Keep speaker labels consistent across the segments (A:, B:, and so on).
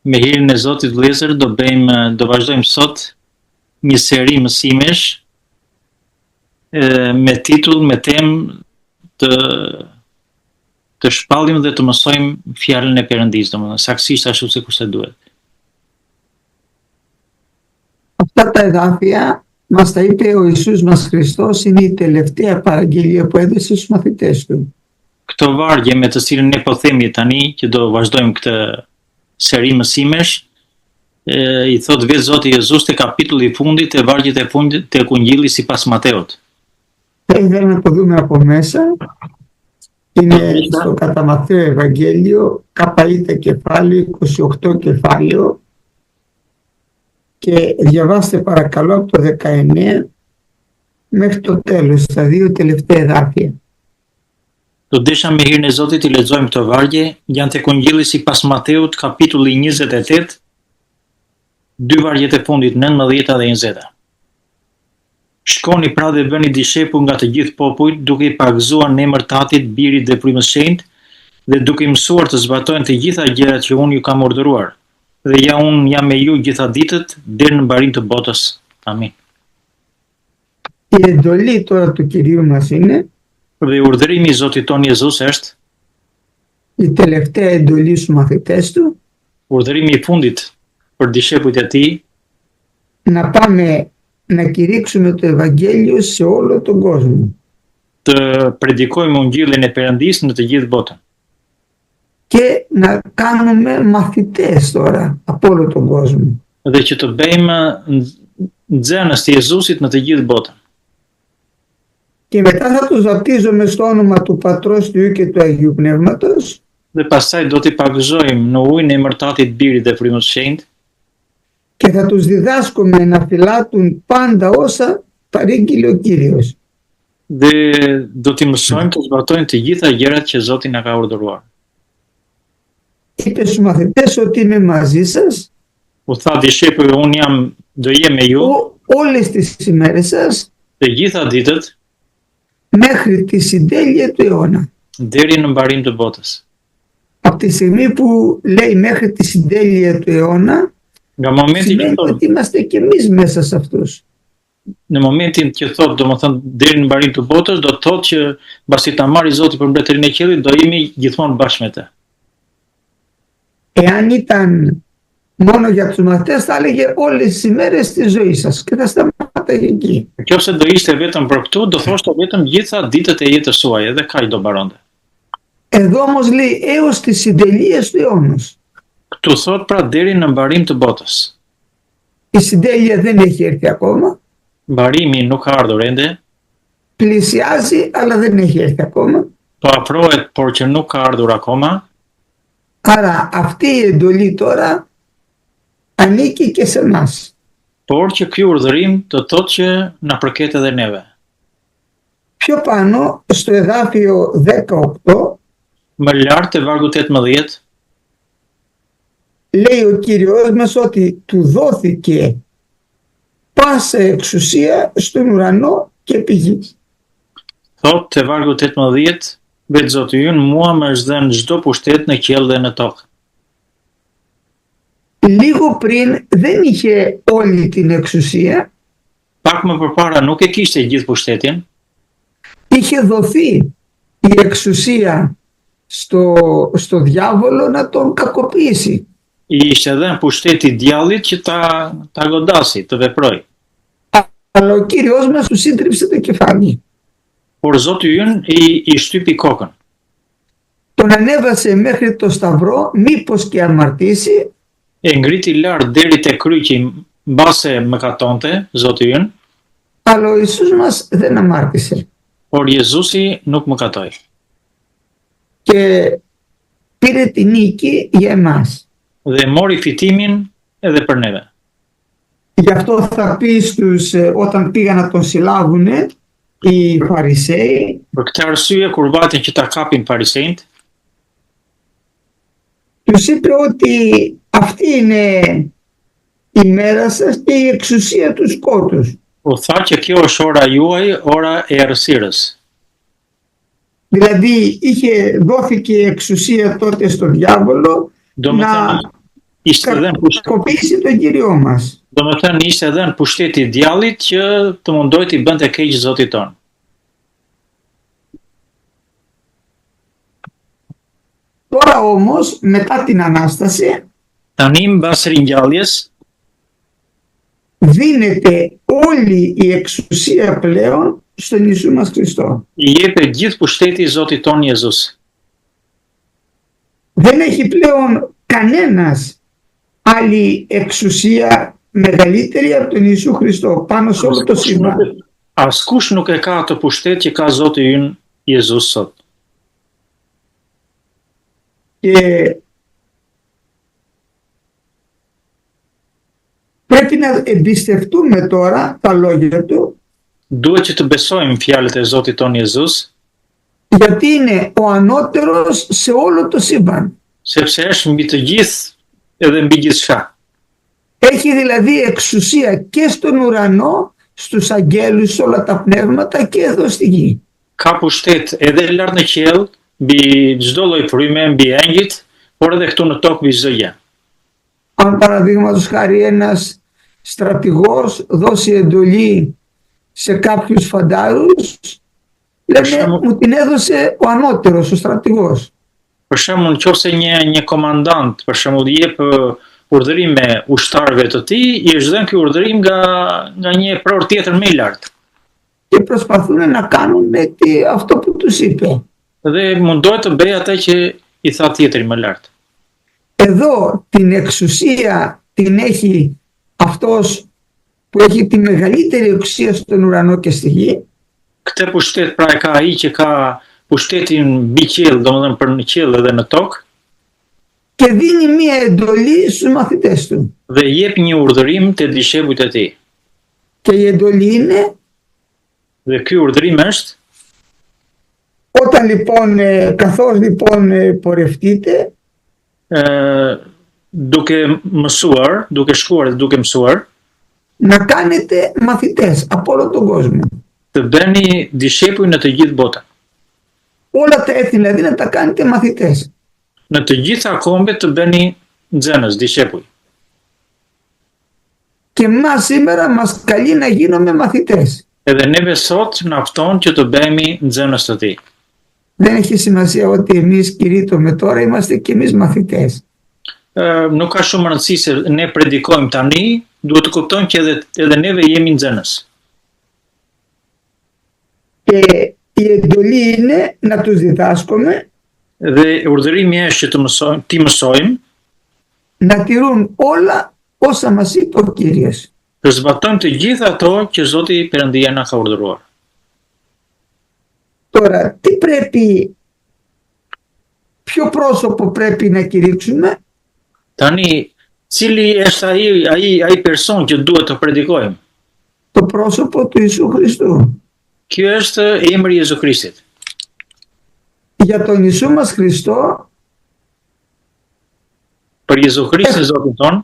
A: Me hirin e Zotit vëllezër, do vazhdojmë sot një seri mësimesh me titull, me temë të shpallim dhe të mësojmë fjalën e Perëndisë, domethënë saktësisht ashtu si kurse duhet.
B: Αυτά τα εδάφια μας τα είπε ο Ιησούς μας Χριστός, είναι η τελευταία παραγγελία που έδωσε στους μαθητές του.
A: Këto vargje me të cilën ne po themi tani që do vazhdojmë këtë seri mësimesh, i thot vetë Zoti Jezus te kapitulli i fundit, te vargjet e fundit tek Ungjilli sipas Mateut.
B: Θα ήθελα να το δούμε από μέσα. Είναι στο κατά Μαθαίο Ευαγγέλιο, ΚΑΠΑ κεφάλαιο, 28 κεφάλαιο, και διαβάστε παρακαλώ από το 19 μέχρι το τέλος, στα δύο τελευταία εδάφια.
A: Do desha me hirin e Zotit i lexojmë këto vargje, janë tek Ungjilli sipas Mateut, kapitulli 28, dy vargjet e fundit 19 dhe 20. Shkoni pra dhe bëni dishepull nga të gjithë popujt, duke i pagëzuar në emër të Atit, Birit dhe Frymës së Shenjtë, dhe duke i mësuar të zbatojnë të gjitha gjërat që unë ju kam urdhëruar. Dhe ja unë jam me ju gjitha ditët deri në mbarim të botës. Amin.
B: Η εντολή τώρα του Κυρίου μας είναι,
A: Dhe urdhërimi i Zotit ton Jezus është,
B: η τελευταία εντολή στους μαθητές του,
A: urdhërimi i fundit për dishepujt e tij,
B: να πάμε να κηρύξουμε το Ευαγγέλιο σε όλο τον κόσμο.
A: të predikojmë Ungjillin e Perëndisë në të gjithë botën.
B: Και να κάνουμε μαθητές τώρα από όλο τον κόσμο.
A: Dhe që të bëjmë nxënës të Jezusit në të gjithë botën.
B: Και μετά θα τους βαπτίζουμε στο όνομα του Πατρός, του Υιού και του Αγίου Πνεύματος,
A: Dhe pastaj do t'i pagëzojmë në ujin e emër të Atit, Birit dhe Frymës së Shenjtë,
B: και θα τους διδάσκουμε να φυλάτουν πάντα όσα παρήγγειλε ο Κύριος.
A: dhe do t'i mësojmë të zbatojnë të gjitha gjërat që Zoti na ka urdhëruar.
B: Είπε στους μαθητές ότι είμαι μαζί σας
A: U tha dishepujve, unë do jem me ju
B: όλες τις ημέρες σας
A: të gjitha ditët
B: μέχρι τη συντέλεια του αιώνα.
A: deri në mbarim të botës.
B: Από τη στιγμή που λέει μέχρι τη συντέλεια του αιώνα,
A: Nga momenti që
B: σημαίνει
A: thot,
B: ότι είμαστε και εμείς μέσα σε αυτούς.
A: në momentin që thot, domethënë deri në mbarim të botës, do të thotë që mbasi ta marrë Zoti për mbretërinë e qiellit, do jemi gjithmonë bashkë me të.
B: Εάν ήταν μόνο για τους μαθητές, θα έλεγε όλες τις ημέρες της ζωής σας και θα σταματάει εκεί.
A: Nëse do ishte vetëm për këtu, do thoshte vetëm gjitha ditët e jetës suaj, edhe kaq do mbaronte.
B: Εδώ όμως λέει έως τις συντελείες του αιώνος.
A: Këtu thot pra deri në mbarim të botës.
B: Η συντέλεια δεν έχει έρθει ακόμα.
A: Mbarimi nuk ka ardhur ende,
B: Πλησιάζει, αλλά δεν έχει έρθει ακόμα.
A: po afrohet, por që nuk ka ardhur akoma.
B: Άρα αυτή η εντολή τώρα ανήκει και σε εμάς.
A: Por që ky urdhërim të thotë që na përket edhe neve.
B: Πιο πάνω, στο εδάφιο 18,
A: Më lart te vargu 18,
B: λέει ο Κύριος μας ότι του δόθηκε πάσα εξουσία στον ουρανό και επί γης.
A: thot te vargu 18, vetë Zoti ynë, mua më është dhënë çdo pushtet në qiell dhe në tokë.
B: Λίγο πριν δεν είχε όλη την εξουσία,
A: Pak më përpara nuk e kishte gjithë pushtetin,
B: είχε δοθεί η εξουσία στο διάβολο να τον κακοποιήσει.
A: i ishte dhënë pushteti djallit që ta godasi, të veproj.
B: Αλλά ο Κύριος μας του σύντριψε το κεφάλι.
A: Por Zoti ynë i shtypi kokën.
B: Τον ανέβασε μέχρι το σταυρό, μήπως και αμαρτήσει,
A: E ngriti lart deri te kryqi mbase mëkatonte, Zoti ynë,
B: αλλά ο Ιησούς μας δεν αμάρτησε.
A: por Jezusi nuk mëkatoi.
B: Και πήρε τη νίκη για εμάς.
A: Dhe mori fitimin edhe për neve.
B: Γι' αυτό θα πει όταν πήγαν να τον συλλάβουν οι Φαρισαίοι,
A: Për këtë arsye, kur vajtën që ta kapin farisejt,
B: τους είπε ότι αυτή είναι η μέρα σας και η εξουσία του σκότους.
A: u tha që kjo është ora juaj, ora e errësirës.
B: Δηλαδή δόθηκε εξουσία τότε στον διάβολο
A: Do me thënë, ishte edhe në
B: κακοποιήσει τον Κύριό μας.
A: domethënë ishte edhe në pushteti i djallit që të mundoj t'i bënte keq Zotit ton.
B: Τώρα όμως, μετά την Ανάσταση,
A: Tani mbas ringjalljes,
B: δίνεται όλη η εξουσία πλέον στον Ιησού μας Χριστό.
A: i jepet gjithë pushteti i Zotit ton Jezus.
B: Δεν έχει πλέον κανένας άλλη εξουσία μεγαλύτερη από τον Ιησού Χριστό πάνω σε όλο το σύμπαν.
A: Askush nuk e ka atë pushtet që ka Zoti ynë Jezus sot.
B: Και πρέπει να εμπιστευτούμε τώρα τα λόγια του,
A: Duhet që të besojmë fjalët e Zotit ton Jezus,
B: γιατί είναι ο ανώτερος σε όλο το σύμπαν.
A: sepse është mbi të gjithë edhe mbi gjithçka.
B: Έχει δηλαδή εξουσία και στον ουρανό, στους αγγέλους, σε όλα τα πνεύματα και εδώ στη γη.
A: Ka pushtet edhe lart në qiell, mbi çdo lloj fryme, mbi engjëjt, por edhe këtu në tokë mbi çdo gjë.
B: Αν παραδείγματος χάρη ένας στρατηγός δώσει εντολή σε κάποιους φαντάρους, λένε μου την έδωσε ο ανώτερος, ο στρατηγός.
A: Për shembull, nëse një komandant, për shembull, jep urdhërime ushtarëve të tij, i është dhënë ky urdhërim nga një pror tjetër më i lartë.
B: Και προσπαθούν να κάνουν αυτό που τους είπε.
A: Dhe mundohet të bëjë atë që i tha tjetri më lart.
B: Εδώ την εξουσία την έχει αυτός που έχει τη μεγαλύτερη εξουσία στον ουρανό και στη γη.
A: Këtë pushtet pra e ka ai që ka pushtetin mbi qiell, domethënë për në qiell edhe në tokë,
B: Και δίνει μία εντολή στους μαθητές του.
A: dhe jep një urdhërim te dishepujt e tij.
B: Και η εντολή είναι,
A: Dhe ky urdhërim është
B: όταν λοιπόν, καθώς λοιπόν πορευτείτε,
A: duke mësuar, duke shkuar dhe duke mësuar,
B: να κάνετε μαθητές από όλο τον κόσμο.
A: të bëni dishepuj në të gjithë botën.
B: Όλα τα έθνη δηλαδή να τα κάνετε μαθητές.
A: Në të gjitha kombet të bëni nxënës, dishepuj.
B: Και μας σήμερα μας καλεί να γίνουμε μαθητές.
A: Edhe neve sot na fton që të bëhemi nxënës të tij.
B: Δεν έχει σημασία ότι εμείς κηρύττουμε τώρα, είμαστε και εμείς μαθητές.
A: Nuk ka shumë rëndësi se ne predikojmë tani, duhet të kuptojmë që edhe neve jemi nxënës.
B: Και η εντολή είναι να τους διδάσκουμε,
A: Dhe urdhërimi është që ti mësojmë,
B: να τηρούν όλα όσα μας είπε ο Κύριος.
A: të zbatojmë të gjitha ato që Zoti Perëndia na ka urdhëruar.
B: Τώρα, ποιο πρόσωπο πρέπει να κηρύξουμε?
A: Tani, cili është ai person që duhet të predikojmë?
B: Το πρόσωπο του Ιησού Χριστού.
A: Ky është emri i Jezu Krishtit.
B: Για τον Ιησού μας Χριστό
A: Për Jezu Krishtin Zotin ton,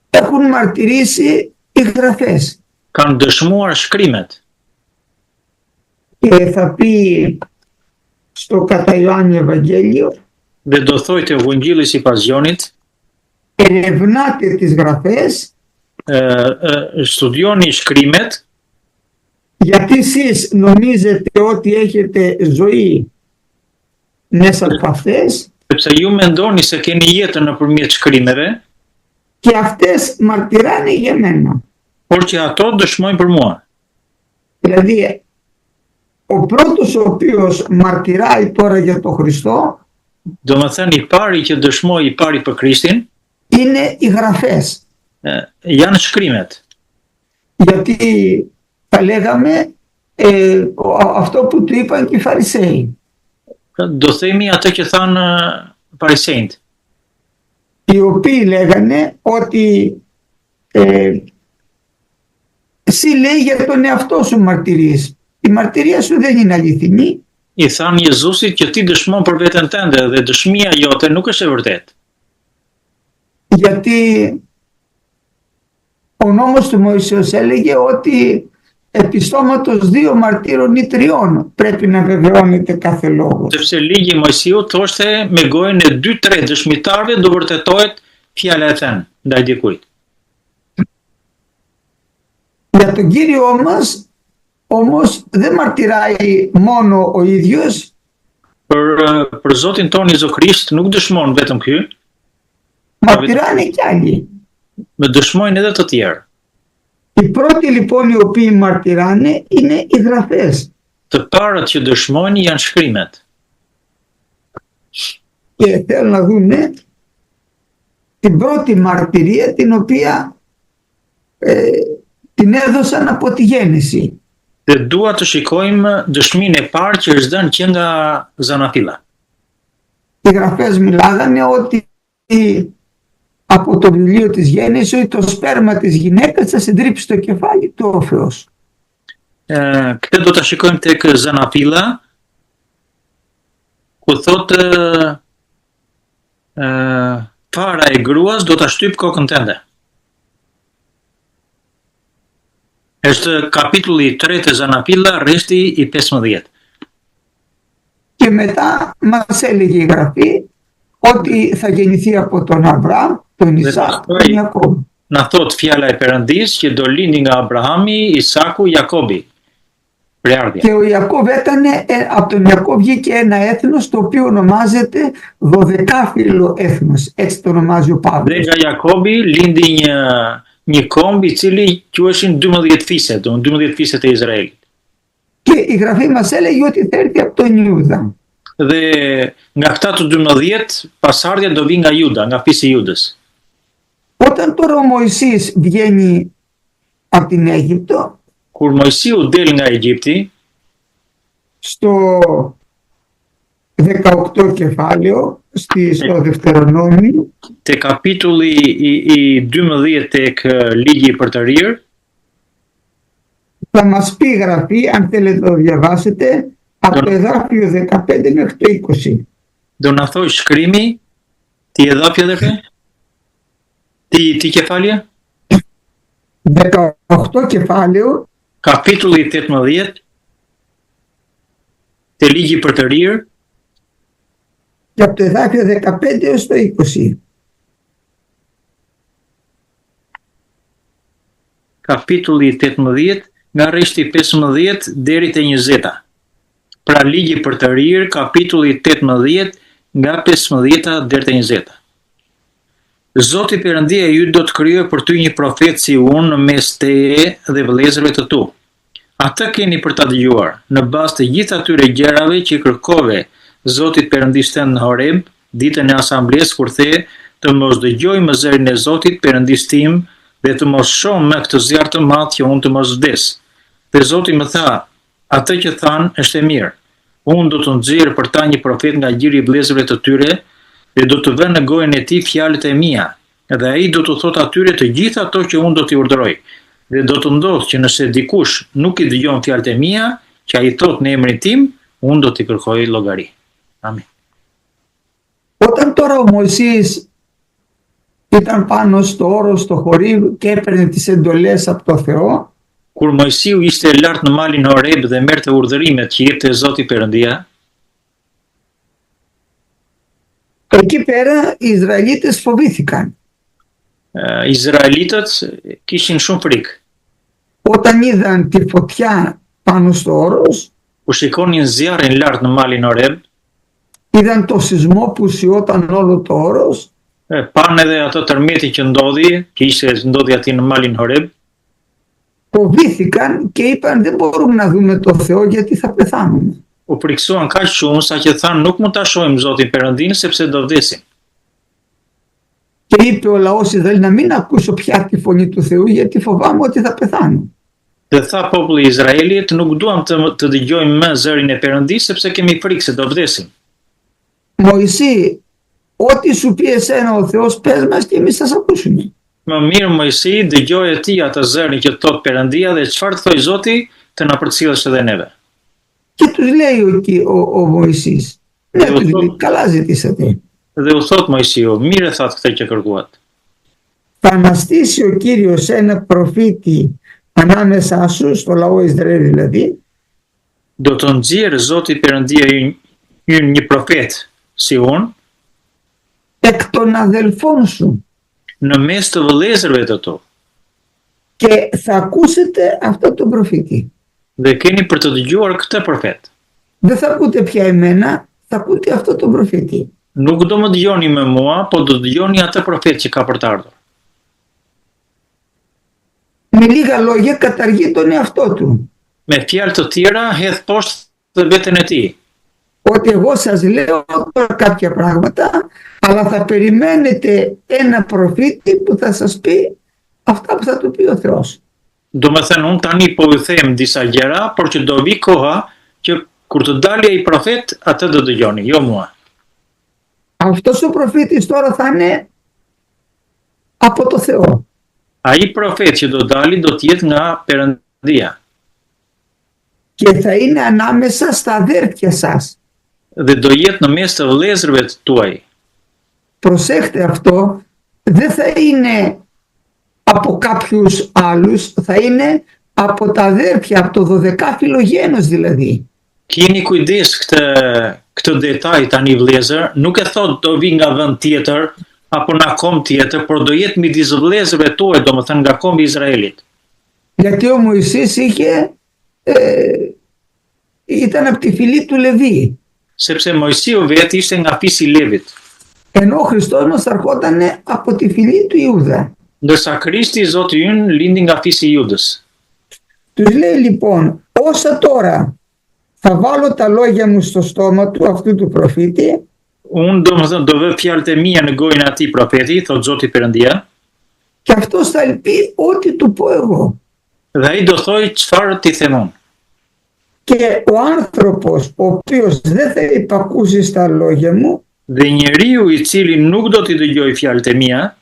B: έχουν μαρτυρήσει οι γραφές.
A: kanë dëshmuar shkrimet.
B: Και θα πει στο κατά Ιωάννη Ευαγγέλιο,
A: Dhe do thojë te Evangjelli sipas Gjonit,
B: ερευνάτε τις γραφές,
A: studioni shkrimet,
B: γιατί εσείς νομίζετε ότι έχετε ζωή μέσα από αυτές
A: sepse ju mendoni se keni jetën nëpërmjet shkrimeve,
B: και αυτές μαρτυράνε για μένα.
A: por që ato dëshmojnë për mua.
B: Δηλαδή, ο πρώτος ο οποίος μαρτυράει τώρα για τον Χριστό
A: Domethënë i pari që dëshmoi i pari për Krishtin,
B: είναι οι γραφές.
A: janë shkrimet.
B: Γιατί θα λέγαμε αυτό που του είπαν και οι Φαρισαίοι.
A: Do themi atë që thanë farisejt,
B: Οι οποίοι λέγανε ότι εσύ λέει για τον εαυτό σου μαρτυρείς. Η μαρτυρία σου δεν είναι αληθινή.
A: i thanë Jezusit që ti dëshmon për veten tënde dhe dëshmia jote nuk është e vërtetë.
B: Γιατί ο νόμος του Μωυσέως έλεγε ότι επί στόματος 2 μαρτύρων ή 3 πρέπει να βεβαιώνεται κάθε λόγος.
A: Sepse ligji i Mojsiut thoshte me gojën e 2-3 dëshmitarëve do vërtetohet fjala e thënë ndaj dikujt.
B: Για τον Κύριο μας όμως δεν μαρτυράει μόνο ο ίδιος,
A: Për Zotin ton Jezu Krisht nuk dëshmon vetëm ky,
B: μαρτυράνε κι άλλοι.
A: me dëshmojnë edhe të tjerë.
B: Οι πρώτοι λοιπόν οι οποίοι μαρτυράνε είναι οι γραφές.
A: Të parët që dëshmojnë janë shkrimet.
B: Και θέλω να δούμε την πρώτη μαρτυρία την οποία την έδωσαν από τη γέννηση.
A: Dhe dua të shikojmë dëshminë e parë që është dhënë që nga zanafilla.
B: Οι γραφές μιλάγανε ότι από το βιβλίο της γέννησης ότι το σπέρμα της γυναίκας θα συντρίψει το κεφάλι του ο Θεός.
A: Këtë do ta shikojmë tek zanafilla, ku thotë para e gruas do ta shtyp kokën tënde. Është kapitulli 3 e zanafilla, rreshti i 15.
B: Και μετά μας έλεγε η Γραφή ότι θα γεννηθεί από τον Αβραάμ, τον Ισαάκ, τον Ιακώβ.
A: Na thot fjala e Perëndis që do lindi nga Abrahami, Isaku, Jakobi.
B: Και ο Ιακώβ από τον Ιακώβ βγήκε ένα έθνος το οποίο ονομάζεται δωδεκάφυλλο έθνος. Έτσι το ονομάζει ο Παύλος.
A: Dhe nga Jakobi lindi një komb i cili quheshin 12 fiset, 12 fiset e Izraelit.
B: Και η Γραφή μας έλεγε ότι θα έρθει από τον Ιούδα.
A: Dhe nga këta të 12, pasardhja do vi nga Juda, nga fisi i Judës.
B: Όταν τώρα ο Μωυσής βγαίνει από την Αίγυπτο,
A: Kur Mojsiu del nga Egjipti,
B: στο 18 κεφάλαιο, στο Δευτερονόμιο,
A: te kapitulli i 12 tek ligji i përtërir,
B: θα μας πει η Γραφή, αν θέλετε να το διαβάσετε, από το εδάφιο 15 μέχρι το 20.
A: do na thoj shkrimi, ti edhapja dhe ti kefalja?
B: 18 κεφάλαιο,
A: Kapitulli 18, te ligji i përtërir,
B: και από το εδάφιο 15 έως το 20.
A: Kapitulli 18, nga rreshti 15 deri te 20. Pra ligji i përtërir, kapitulli 18, nga 15 deri te 20. Zoti Perëndia ju do të krijojë për ty një profet si unë në mes teje dhe vëllezërve të tu. Atë keni për ta dëgjuar, në bazë të gjithë atyre gjërave që kërkove Zotit Perëndis tënd në Horeb, ditën e asamblesë kur the të mos dëgjoj më zërin e Zotit Perëndis tim dhe të mos shoh me këtë zjarr të madh që unë të mos vdes. Dhe Zoti më tha, atë që thanë është e mirë. Unë do të nxjerr për ta një profet nga gjiri i vëllezërve të tyre dhe do të vënë në gojën e tij fjalët e mia, dhe ai do të thotë atyre të gjitha ato që unë do t'i urdhëroj. Dhe do të ndodhë që nëse dikush nuk i dëgjon fjalët e mia, që ai thotë në emrin tim, unë do t'i kërkoj llogari. Amin.
B: Όταν τώρα ο Μωυσής ήταν πάνω στο όρος, στο Χορήβ και έπαιρνε τις εντολές από το Θεό,
A: Kur Mojsiu ishte lart në malin Horeb dhe merrte urdhërimet që jepte Zoti Perëndia,
B: εκεί πέρα οι Ισραηλίτες φοβήθηκαν.
A: Izraelitët kishin shumë frikë.
B: Όταν είδαν τη φωτιά πάνω στο όρος,
A: Kur shikonin zjarrin lart në malin Horeb,
B: είδαν το σεισμό που ουσιόταν όλο το όρος,
A: pan edhe atë tërmeti që ndodhi aty në malin Horeb,
B: φοβήθηκαν και είπαν δεν μπορούμε να δούμε το Θεό γιατί θα πεθάνουμε.
A: u friksuan kaq shumë sa që thanë nuk mund ta shohim Zotin Perëndin sepse do vdesim.
B: Και είπε ο λαός Ισραήλ να μην ακούσω πια τη φωνή του Θεού γιατί φοβάμαι ότι θα πεθάνω.
A: Dhe tha populli i Izraelit, nuk duam të dëgjojmë më zërin e Perëndisë sepse kemi frikë se do vdesim.
B: Μωυσή, ό,τι σου πει εσένα ο Θεός πες μας και εμείς θα σας ακούσουμε.
A: Më mirë Mojsi, dëgjoje ti atë zërin që thot Perëndia dhe çfarë thoi Zoti, të na përcjellësh edhe neve.
B: Και τους λέει ο Μωυσής, ναι, τους λέει, καλά ζητήσατε.
A: Dhe u thot Mojsiu, mire thatë këtë që kërkuat.
B: Θα αναστήσει ο Κύριος ένα προφήτη ανάμεσά σου, στο λαό Ισραήλ δηλαδή,
A: Do të nxjerrë Zoti Perëndia ynë një profet si unë,
B: εκ των αδελφών σου,
A: në mes të vëllezërve të tu.
B: Και θα ακούσετε αυτό το προφήτη.
A: Dhe keni për të dëgjuar këtë profet.
B: Δεν θα ακούτε πια εμένα, θα ακούτε αυτό το προφήτη.
A: Nuk do më dëgjoni me mua, po do dëgjoni atë profet që ka për të ardhur.
B: Με λίγα λόγια καταργεί τον εαυτό του.
A: Me fjalë të tjera, hedh poshtë veten e tij.
B: Ότι εγώ σας λέω τώρα κάποια πράγματα, αλλά θα περιμένετε ένα προφήτη που θα σας πει αυτά που θα του πει ο Θεός.
A: Do me thënë, unë tani po ju them disa gjëra, por që do vi koha që kur të dalë ai profet, atë do dëgjoni, jo mua.
B: Αυτός ο προφήτης τώρα θα είναι από το Θεό.
A: Ai profet që do dali do të jetë nga Perëndia
B: Και θα είναι ανάμεσα στα αδέρφια σας.
A: dhe do jetë në mes të vëllezërve të tuaj.
B: Προσέχτε αυτό, δεν θα είναι από κάποιους άλλους, θα είναι από τα αδέρφια, από το 12φυλλο γένος δηλαδή.
A: Keni kujdes këtë detaj tani vëllezër, nuk e thot do vi nga vend tjetër apo nga kom tjetër, por do jetë midis vëllezërve tuaj, domethënë nga kombi i Izraelit.
B: Γιατί ο Μωυσής ήταν από τη φυλή του Λεβί.
A: Sepse Mojsiu vetë ishte nga fisi i Levit,
B: Ενώ ο Χριστός μας ερχόταν από τη φυλή του Ιούδα.
A: ndërsa Krishti Zoti ynë lindi nga fisi i Judës.
B: Τους λέει λοιπόν, όσα τώρα θα βάλω τα λόγια μου στο στόμα του αυτού του προφήτη,
A: Unë do vë fjalët e mia në gojën e atij profeti, thot Zoti Perëndia,
B: και αυτός θα πει ό,τι του πω εγώ.
A: dhe ai do thoj çfarë ti them unë.
B: Και ο άνθρωπος ο οποίος δεν θα υπακούσει στα λόγια μου,
A: Dhe njeriu i cili nuk do t'i dëgjoj fjalët e mia,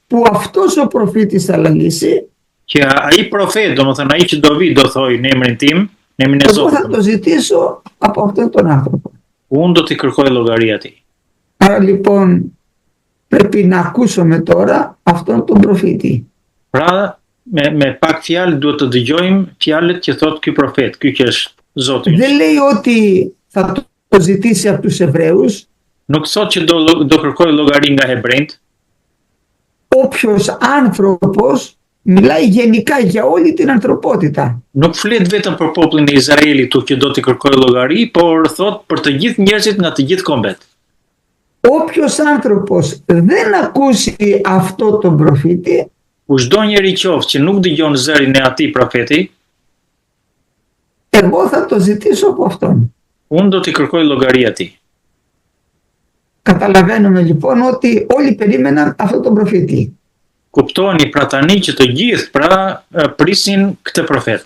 B: που αυτός ο προφήτης θα λαλήσει,
A: që ai profet, domethënë ai që do vi do thoj në emrin tim, në emrin e
B: εγώ θα
A: Zotit,
B: το ζητήσω από αυτόν τον άνθρωπο.
A: unë do t'i kërkoj llogari atij.
B: Άρα λοιπόν πρέπει να ακούσουμε τώρα αυτόν τον προφήτη.
A: Pra, me pak fjalë duhet të dëgjojmë fjalët që thot ky profet, ky që është Zoti.
B: Δεν λέει ότι θα το ζητήσει από τους Εβραίους.
A: Nuk thot që do kërkoj llogari nga hebrejt.
B: Όποιος άνθρωπος μιλάει γενικά για όλη την ανθρωπότητα.
A: Nuk flet vetëm për popullin e Izraelit që do t'i kërkoj llogari, por thot për të gjithë njerëzit nga të gjithë kombet.
B: Όποιος άνθρωπος δεν ακούσει αυτό τον προφήτη,
A: Ku çdo njeri qoftë që nuk dëgjon zërin e atij profeti,
B: εγώ θα το ζητήσω από αυτόν.
A: unë do t'i kërkoj llogari atij.
B: Καταλαβαίνουμε λοιπόν ότι όλοι περίμεναν αυτό τον προφήτη.
A: Kuptoni pra tani që të gjithë prisin këtë profet.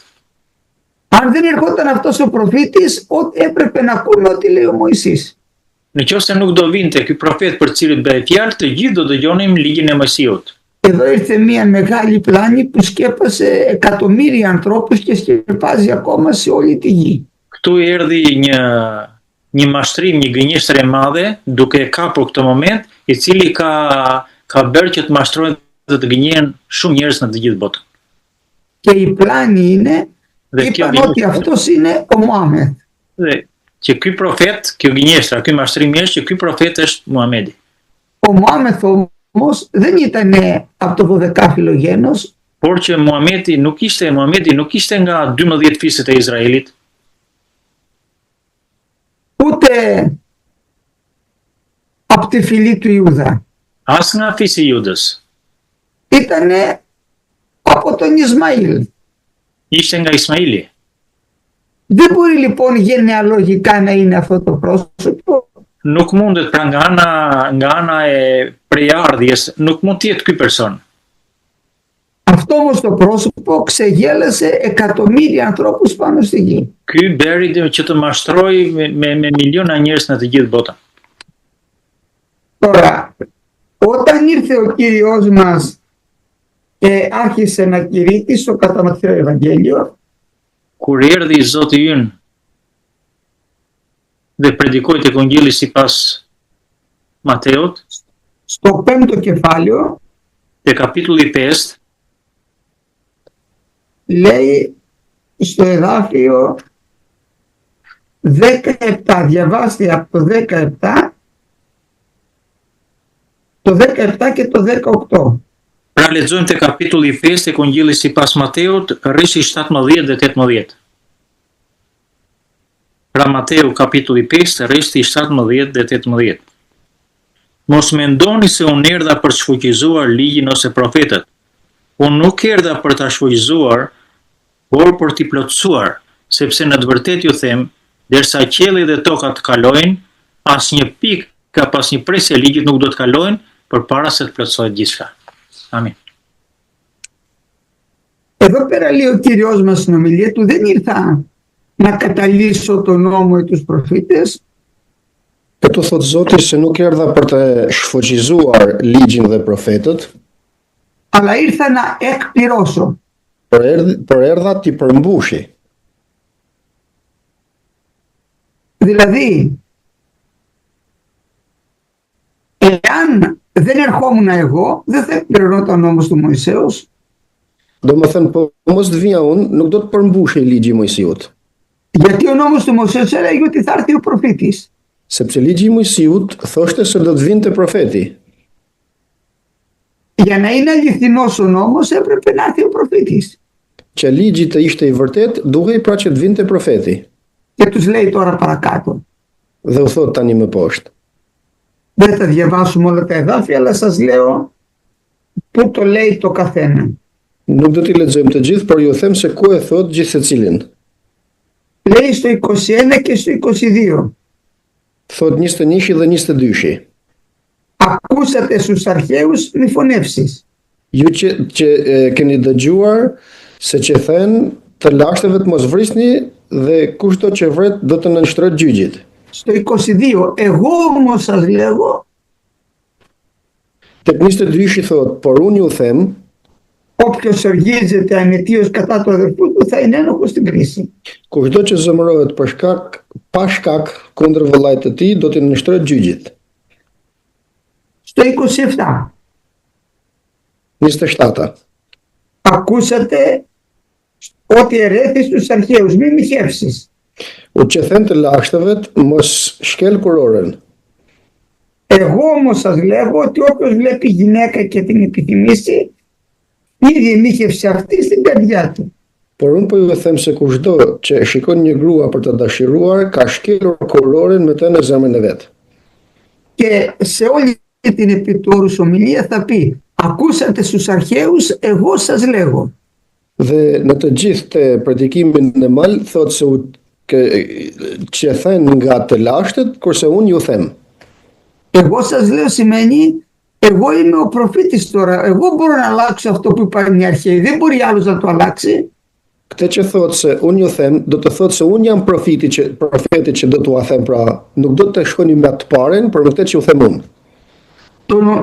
B: Αν δεν ερχόταν αυτός ο προφήτης, έπρεπε να ακούμε ό,τι λέει ο Μωυσής.
A: Nëse nuk do vinte ky profet për cilët bëhet fjalë, të gjithë do dëgjonim ligjin e Mojsiut.
B: Εδώ ήρθε μια μεγάλη πλάνη που σκέπασε εκατομμύρια ανθρώπους και σκεπάζει ακόμα σε όλη τη γη.
A: Këtu erdhi një mashtrim, një gënjeshtër e madhe, duke e kapur këtë moment, i cili ka bërë që të mashtrojnë dhe të gënjen shumë njerëz në të gjithë botën.
B: Και η πλάνη είναι, είπαν ότι αυτός είναι ο Μωάμεθ.
A: Dhe që ky profet, kjo gënjeshtra, ky mashtrim është që ky profet është Muhamedi.
B: Ο Μωάμεθ όμως δεν ήταν από το 12φυλλο γένος.
A: Por që Muhamedi nuk ishte nga 12 fiset e Izraelit,
B: ούτε από τη φυλή του Ιούδα.
A: as nga fisi i Judës.
B: Ήτανε από τον Ισμαήλ.
A: Ishte nga Ismaili.
B: Δεν μπορεί λοιπόν γενεαλογικά να είναι αυτό το πρόσωπο.
A: Nuk mundet pra nga ana e prejardhjes, nuk mund të jetë ky person.
B: Αυτό όμως το πρόσωπο ξεγέλασε εκατομμύρια ανθρώπους πάνω στη γη.
A: Ky beri që të mashtroi me miliona njerëz në të gjithë botën.
B: Τώρα, όταν ήρθε ο Κύριος μας και άρχισε να κηρύττει στο κατά Ματθαίο Ευαγγέλιο,
A: Kur erdhi Zoti ynë dhe predikoi tek Evangeli sipas Mateut,
B: στο 5ο κεφάλαιο,
A: te kapitulli 5,
B: λέει στο εδάφιο 17, διαβάστε από το 17, το 17 και το 18.
A: Pra lexojmë te kapitulli 5 e Kungjillit sipas Mateut, rrethi 17 dhe 18. Pra Mateu kapitulli 5, rrethi 17 dhe 18. Mos mendoni se unë erdha për të shfuqizuar ligjin ose profetët. Unë nuk erdha për ta shfuqizuar, por për t'i plotësuar, sepse në të vërtetë ju them, derisa qielli dhe toka të kalojnë, asnjë pikë apo asnjë presë e ligjit nuk do të kalojnë përpara se të plotësohet gjithçka. Amin.
B: Εδώ πέρα λέει ο Κύριος μας στην ομιλία του, δεν ήρθα να καταλύσω τον νόμο ή τους προφήτες.
C: Këtu thot Zoti se nuk erdha për të shfuqizuar ligjin dhe profetët,
B: αλλά ήρθα να εκπληρώσω.
C: por erdha t'i përmbushi.
B: Δηλαδή, εάν δεν ερχόμουν εγώ, δεν θα εκπληρωνόταν ο νόμος του Μωυσέως.
C: Do më thënë, po mos të vija unë, nuk do të përmbushi ligji i Mojsiut.
B: Γιατί ο νόμος του Μωυσέως έλεγε ότι θα έρθει ο προφήτης.
C: Sepse ligji i Mojsiut thoshte se do të vinte profeti.
B: Για να είναι αληθινός ο νόμος έπρεπε να έρθει ο προφήτης.
C: Që ligji të ishte i vërtet, duhej pra që të vinte profeti.
B: Και τους λέει τώρα παρακάτω.
C: Dhe u thot tani më poshtë.
B: Δεν θα διαβάσουμε όλα τα εδάφια, αλλά σας λέω πού το λέει το καθένα.
C: Nuk do t'i lexojmë të gjithë, por ju them se ku e thot gjithë secilin.
B: Λέει στο 21 και στο 22.
C: Thot 21 dhe 22.
B: Ακούσατε στους αρχαίους μη φωνεύσεις.
C: Ju që keni dëgjuar se që thënë të lashteve të mos vrisni dhe kushto që vret do të nënshtrohet gjyqit.
B: Στο 22, εγώ όμως σας λέγω,
C: Tek 22 thot, por unë ju them,
B: όποιος οργίζεται αναιτίως κατά του αδερφού του θα είναι ένοχος στην κρίση.
C: kushdo që zemërohet pa shkak kundër vëllait të tij do të nënshtrohet gjyqit.
B: Στο 27,
C: 27.
B: ακούσατε ότι ερέθη στους αρχαίους μη μοιχεύσεις.
C: U që them të lashtëve mos shkel kurorën.
B: Εγώ όμως σας λέγω ότι όποιος βλέπει γυναίκα και την επιθυμήσει, ήδη η μύχευση αυτή στην καρδιά του.
C: Por unë po ju them se kushdo që shikon një grua për të dashuruar, ka shkelur kurorën me të në zemrën e vet.
B: Και σε όλη την επιτόρους ομιλία θα πει, ακούσατε στους αρχαίους, εγώ σας λέγω.
C: Dhe në të gjithë të predikimin në mal, thot se që thënë nga të lashtët, kurse unë ju them.
B: Εγώ σας λέω σημαίνει, εγώ είμαι ο προφήτης τώρα, εγώ μπορώ να αλλάξω αυτό που είπαν οι αρχαίοι, δεν μπορεί άλλος να το αλλάξει.
C: Këtë që thot se unë ju them, do të thot se unë jam profeti që do t'ua them, pra nuk do të shkoni me të paren, por me këtë që ju them unë.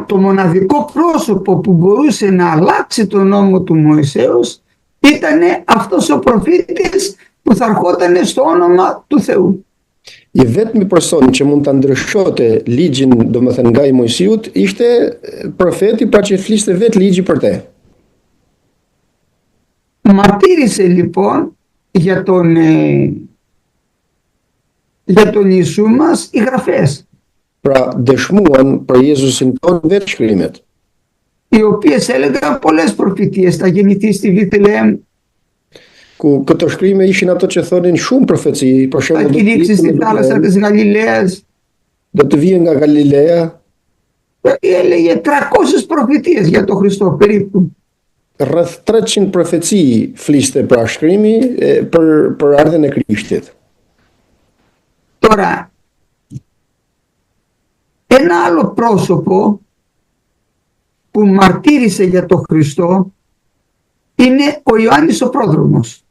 B: Το μοναδικό πρόσωπο που μπορούσε να αλλάξει τον νόμο του Μωυσέως ήταν αυτός ο προφήτης που θα ερχόταν στο όνομα του Θεού.
C: I vetmi person që mund ta ndryshonte ligjin, domethënë nga i Mojsiut, ishte profeti, pra që fliste vet ligji për te.
B: Μαρτύρησε λοιπόν για τον Ιησού μας οι γραφές.
C: Pra dëshmuan për Jezusin ton vetë shkrimet,
B: Οι οποίες έλεγαν πολλές προφητείες, θα γεννηθεί στη Βιθλεέμ,
C: ku këto shkrime ishin ato që thonin shumë profeci, për
B: θα
C: shembull
B: κηρύξει στη θάλασσα της Γαλιλαίας.
C: do të vijë nga Galilea,
B: Έλεγε 300 προφητείες για τον Χριστό περίπου.
C: rreth 300 profeci fliste pra shkrimi për ardhen e Krishtit.
B: Τώρα, ένα άλλο πρόσωπο που μαρτύρησε για τον Χριστό είναι ο Ιωάννης ο πρόδρομος.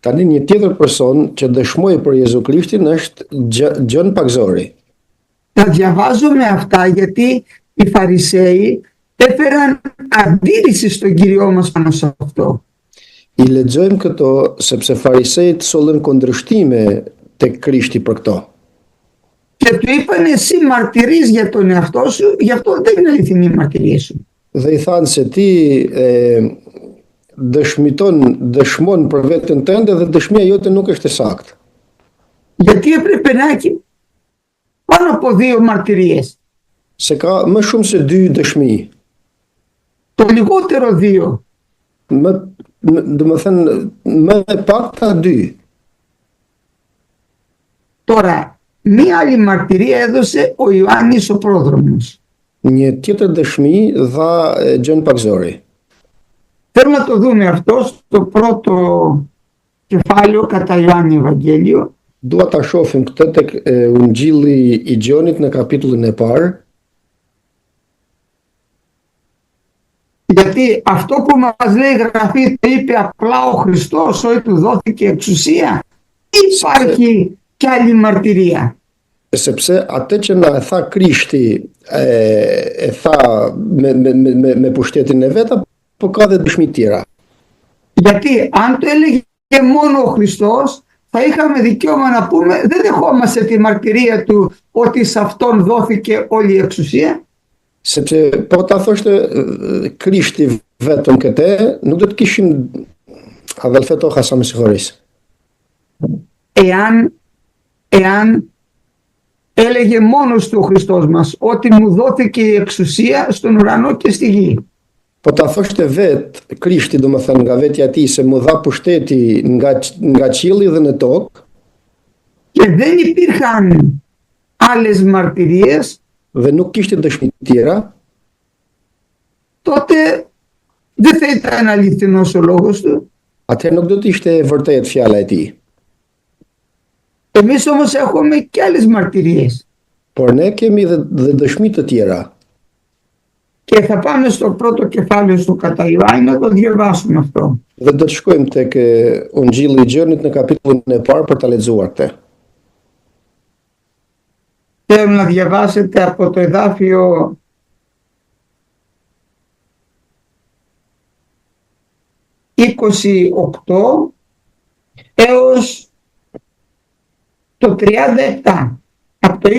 C: Tani një tjetër person që dëshmoi për Jezu Krishtin është Gjon Pagzori.
B: Τα διαβάζουμε αυτά γιατί οι Φαρισαίοι έφεραν αντίρρηση στον Κύριό μας πάνω σε αυτό.
C: I lexojmë këto sepse farisejt sollën kundërshtime tek Krishti për këto.
B: Και του είπαν εσύ μαρτυρείς για τον εαυτό σου, γι' αυτό δεν είναι αληθινή η μαρτυρία σου.
C: Dhe i thanë se ti dëshmon për veten tënde dhe dëshmia jote nuk është e saktë.
B: Γιατί έπρεπε να έχει πάνω από 2 μαρτυρίες.
C: se ka më shumë se 2 dëshmi.
B: Το λιγότερο 2.
C: Do më thënë, më e pakta 2.
B: Τώρα, μία άλλη μαρτυρία έδωσε ο Ιωάννης ο πρόδρομος.
C: Një tjetër dëshmi dha Gjoni Pakzori.
B: Θέλω να το δούμε αυτό στο πρώτο κεφάλαιο κατά Ιωάννη Ευαγγέλιο.
C: Dua ta shohim këtë tek Ungjilli i Gjonit në kapitullin e parë.
B: Γιατί αυτό που μας λέει η Γραφή το είπε απλά ο Χριστός, ότι του δόθηκε εξουσία, ή υπάρχει κι άλλη μαρτυρία?
C: Sepse atë që na e tha Krishti e tha me pushtetin e vet, po ka dhe dëshmi tjera.
B: Γιατί αν το έλεγε μόνο ο Χριστός, θα είχαμε δικαίωμα να πούμε δεν δεχόμαστε τη μαρτυρία του ότι σε αυτόν δόθηκε όλη η εξουσία.
C: Sepse po ta thoshte Krishti vetëm këtë, nuk do të kishin αδελφέ το χάσα, με συγχωρείς.
B: Εάν έλεγε μόνος του ο Χριστός μας ότι μου δόθηκε η εξουσία στον ουρανό και στη γη.
C: Po ta thoshte vet Krishti, domethënë nga vetja e tij, se mu dha pushteti nga qielli dhe në tokë.
B: Και δεν υπήρχαν άλλες μαρτυρίες,
C: Dhe nuk kishte dëshmi tjera,
B: τότε δεν θα ήταν αληθινός ο λόγος του.
C: atëherë nuk do të ishte vërtet fjala e tij.
B: Εμείς όμως έχουμε και άλλες μαρτυρίες.
C: Por ne kemi dhe dëshmi të tjera.
B: Και θα πάμε στο πρώτο κεφάλαιο στο κατά Ιωάννη να το διαβάσουμε αυτό.
C: Dhe do të shkojmë tek Ungjilli i Gjonit në kapitullin e parë për ta lexuar këtë.
B: Θέλω να διαβάσετε από το εδάφιο 28 έως το 37. Από το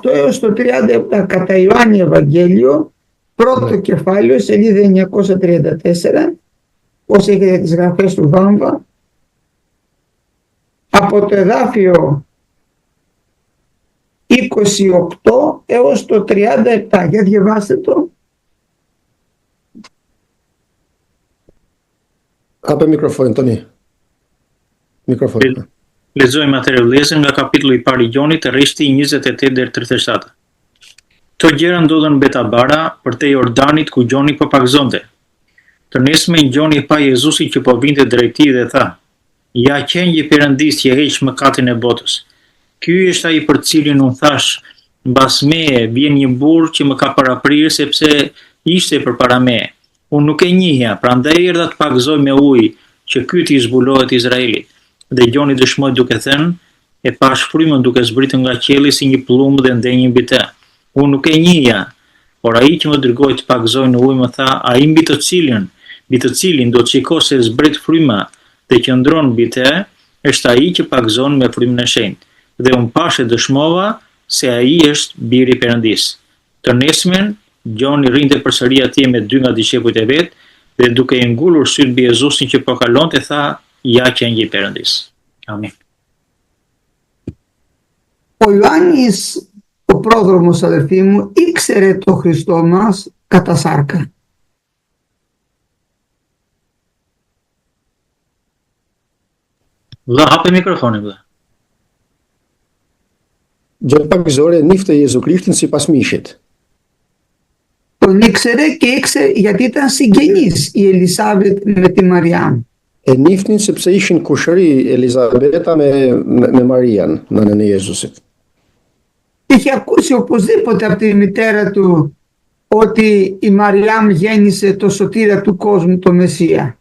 B: 28 έως το 37 κατά Ιωάννη Ευαγγέλιο, πρώτο κεφάλαιο, σελίδα 934, πώς έχετε τις γραφές του Βάμβα. Από το εδάφιο 28 έως το 37. Για διαβάστε το.
C: Hape mikrofonin, Toni. Mikrofonin.
A: Lexojmë atëherë vëllezër nga kapitulli i parë i Gjonit, rreshti 28 deri 37. Këto gjëra ndodhen Betabara, për te Jordanit ku Gjoni po pakzonte. Të nesme Gjoni pa Jezusin që po vinte drejt tij dhe tha: "Ja qenjë Perëndis që heq mëkatin e botës. Ky është ai për cilin unë thash, mbas meje vjen një burr që më ka paraprirë sepse ishte përpara meje. Unë nuk e njihja, prandaj erdha të pakzoj me ujë që ky t'i zbulohet Izraelit." Dhe Gjoni dëshmoi duke thënë: "E pash frymën duke zbritur nga qielli si një plumb dhe ndenjë mbi të. Unë nuk e njihja, por ai që më dërgoi të pakzoj në ujë më tha: ai mbi të cilin do të shiko se zbret fryma dhe qëndron mbi të, është ai që pakzon me frymën e shenjtë. Dhe unë pash e dëshmova se ai është biri i Perëndis." Të nesmen Gjoni rrinte përsëri atje me 2 nga dishepujt e vet dhe duke i ngulur syt mbi Jezusin që po kalonte tha: "Ja qenjë i Perëndis." Amin.
B: Ο Ιωάννης, ο πρόδρομος αδερφοί μου, ήξερε το Χριστό μας κατά σάρκα.
A: Vëlla, hape mikrofonin vëlla.
C: Gjoni Pakzori nifte Jezu Krishtin sipas mishit.
B: Τον ήξερε και ήξερε γιατί ήταν συγγενής η Ελισάβετ με τη Μαριάμ.
C: E nifnin sepse ishin kushëri Elizabeta me Marian, nënën e Jezusit.
B: Είχε ακούσει οπωσδήποτε από τη μητέρα του ότι η Μαριάμ γέννησε το σωτήρα του κόσμου, το Μεσσία.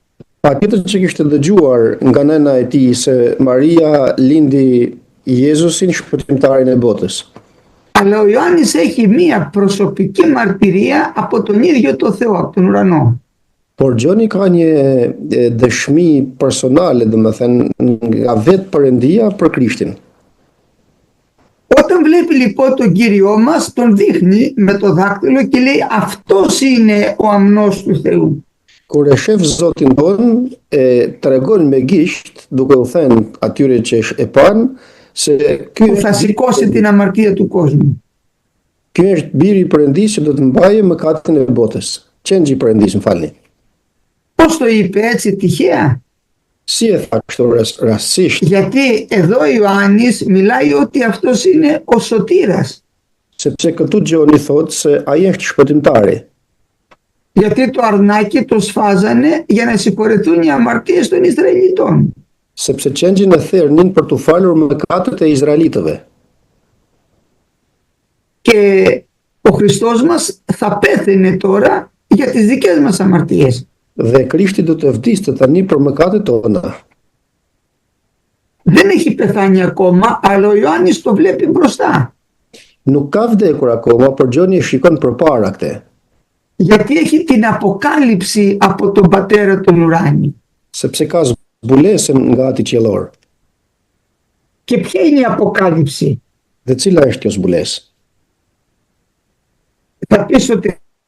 C: Patjetër që kishte dëgjuar nga nëna e tij se Maria lindi Jezusin, shpëtimtarin e botës.
B: Αλλά ο Ιωάννης έχει μία προσωπική μαρτυρία από τον ίδιο το Θεό, από τον ουρανό.
C: Por Gjoni ka një dëshmi personale, domethënë nga vetë Perëndia për Krishtin.
B: Όταν βλέπει λοιπόν τον Κύριό μας, τον δείχνει με το δάκτυλο και λέει αυτός είναι ο αμνός του Θεού.
C: Kur e shef Zotin ton, tregon me gisht, duke u thënë atyre që e pan, se ky
B: Που θα σηκώσει την αμαρτία του κόσμου.
C: është,
B: Θα σηκώσει την αμαρτία του κόσμου.
C: Ky është biri i Perëndisë që do të mbajë mëkatin e botës. Qengji i Perëndisë, më falni.
B: Πώς το είπε έτσι τυχαία?
C: Si e tha kështu rastësisht?
B: Γιατί εδώ ο Ιωάννης μιλάει ότι αυτός είναι ο σωτήρας.
C: Sepse këtu Gjoni thotë se ai është shpëtimtari.
B: Γιατί το αρνάκι το σφάζανε για να συγχωρεθούν οι αμαρτίες των Ισραηλιτών.
C: Sepse qengjin e thernin për t'u falur mëkatet e izraelitëve.
B: Και ο Χριστός μας θα πέθαινε τώρα για τις δικές μας αμαρτίες.
C: Dhe Krishti do të vdiste tani për mëkatet tona.
B: Δεν έχει πεθάνει ακόμα, αλλά ο Ιωάννης το βλέπει μπροστά.
C: Nuk ka vdekur akoma, por Gjoni e shikon përpara këtë.
B: Γιατί έχει την αποκάλυψη από τον Πατέρα τον ουράνιο.
C: Sepse ka zbulesën nga Ati qiellor.
B: Και ποια είναι η αποκάλυψη?
C: Dhe cila është kjo zbulesë?
B: Θα πει στο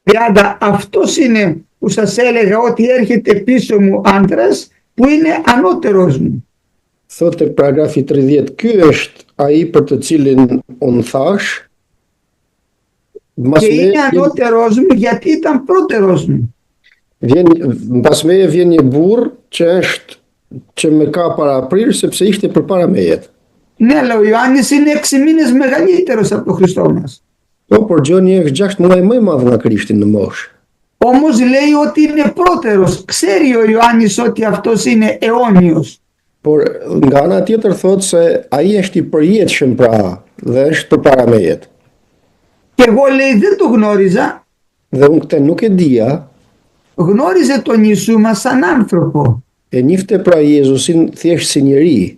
B: 30, αυτός είναι που σας έλεγα ότι έρχεται πίσω μου άντρας που είναι ανώτερος μου.
C: Thotë paragrafi 30, ky është ai për të cilin unë thash,
B: Και είναι ανώτερος μου γιατί ήταν πρώτερος μου.
C: Mbas meje vjen një burr që më ka paraprirë sepse ishte përpara meje.
B: Ναι, αλλά ο Ιωάννης είναι 6 μήνες μεγαλύτερος από τον Χριστό μας.
C: Po, por Gjoni është 6 muaj më i madh nga Krishti në moshë.
B: Όμως λέει ότι είναι πρώτερος. Ξέρει ο Ιωάννης ότι αυτός είναι αιώνιος.
C: Por nga ana tjetër thotë se ai është i përjetshëm pra dhe është përpara meje.
B: Και εγώ λέει δεν το γνώριζα.
C: Dhe unë këtë nuk e dija.
B: Γνώριζε τον Ιησού μας σαν άνθρωπο.
C: E njifte pra Jezusin thjesht si njeri.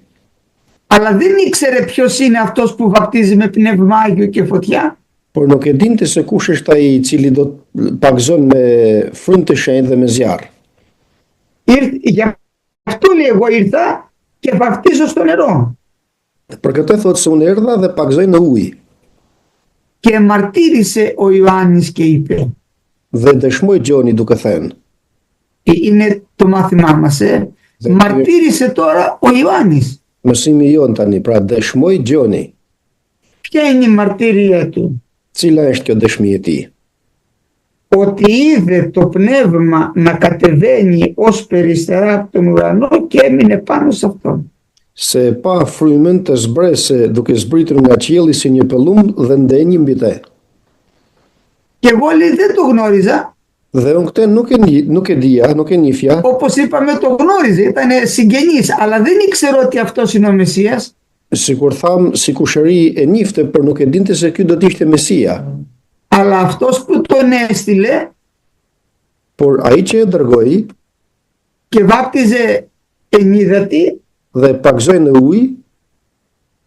B: Αλλά δεν ήξερε ποιος είναι αυτός που βαπτίζει με πνεύμα Άγιο και φωτιά.
C: Por nuk e dinte se kush është ai i cili do të pagëzon me frymë të shenjtë dhe me zjarr.
B: Γι' αυτό λέει εγώ ήρθα και βαπτίζω στο νερό.
C: Për këtë thotë se unë erdha dhe pagëzoj në ujë.
B: Και μαρτύρησε ο Ιωάννης και είπε.
C: Dhe dëshmoi Gjoni duke thënë.
B: Είναι το μάθημά μας. Μαρτύρησε τώρα ο Ιωάννης.
C: Mësimi jon tani, pra dëshmoi Gjoni.
B: Ποια είναι η μαρτυρία του?
C: Cila është kjo dëshmi e tij?
B: Ότι είδε το πνεύμα να κατεβαίνει ως περιστερά από τον ουρανό και έμεινε πάνω σε αυτόν.
C: Se pa frymën të zbrese duke zbritur nga qielli si një pëllumb dhe ndenjë mbi te.
B: Και εγώ λέει δεν το γνώριζα.
C: Dhe unë këtë nuk e dija, nuk e njifja.
B: Όπως είπαμε το γνώριζε, ήταν συγγενής, αλλά δεν ήξερε ότι αυτός είναι ο Μεσσίας.
C: Sikur tham, si kushëri e njifte, por nuk e dinte se ky do të ishte Mesia.
B: Αλλά αυτός που τον έστειλε
C: Por ai që e dërgoi
B: και βάπτιζε εν ύδατη,
C: dhe pagëzoi në ujë,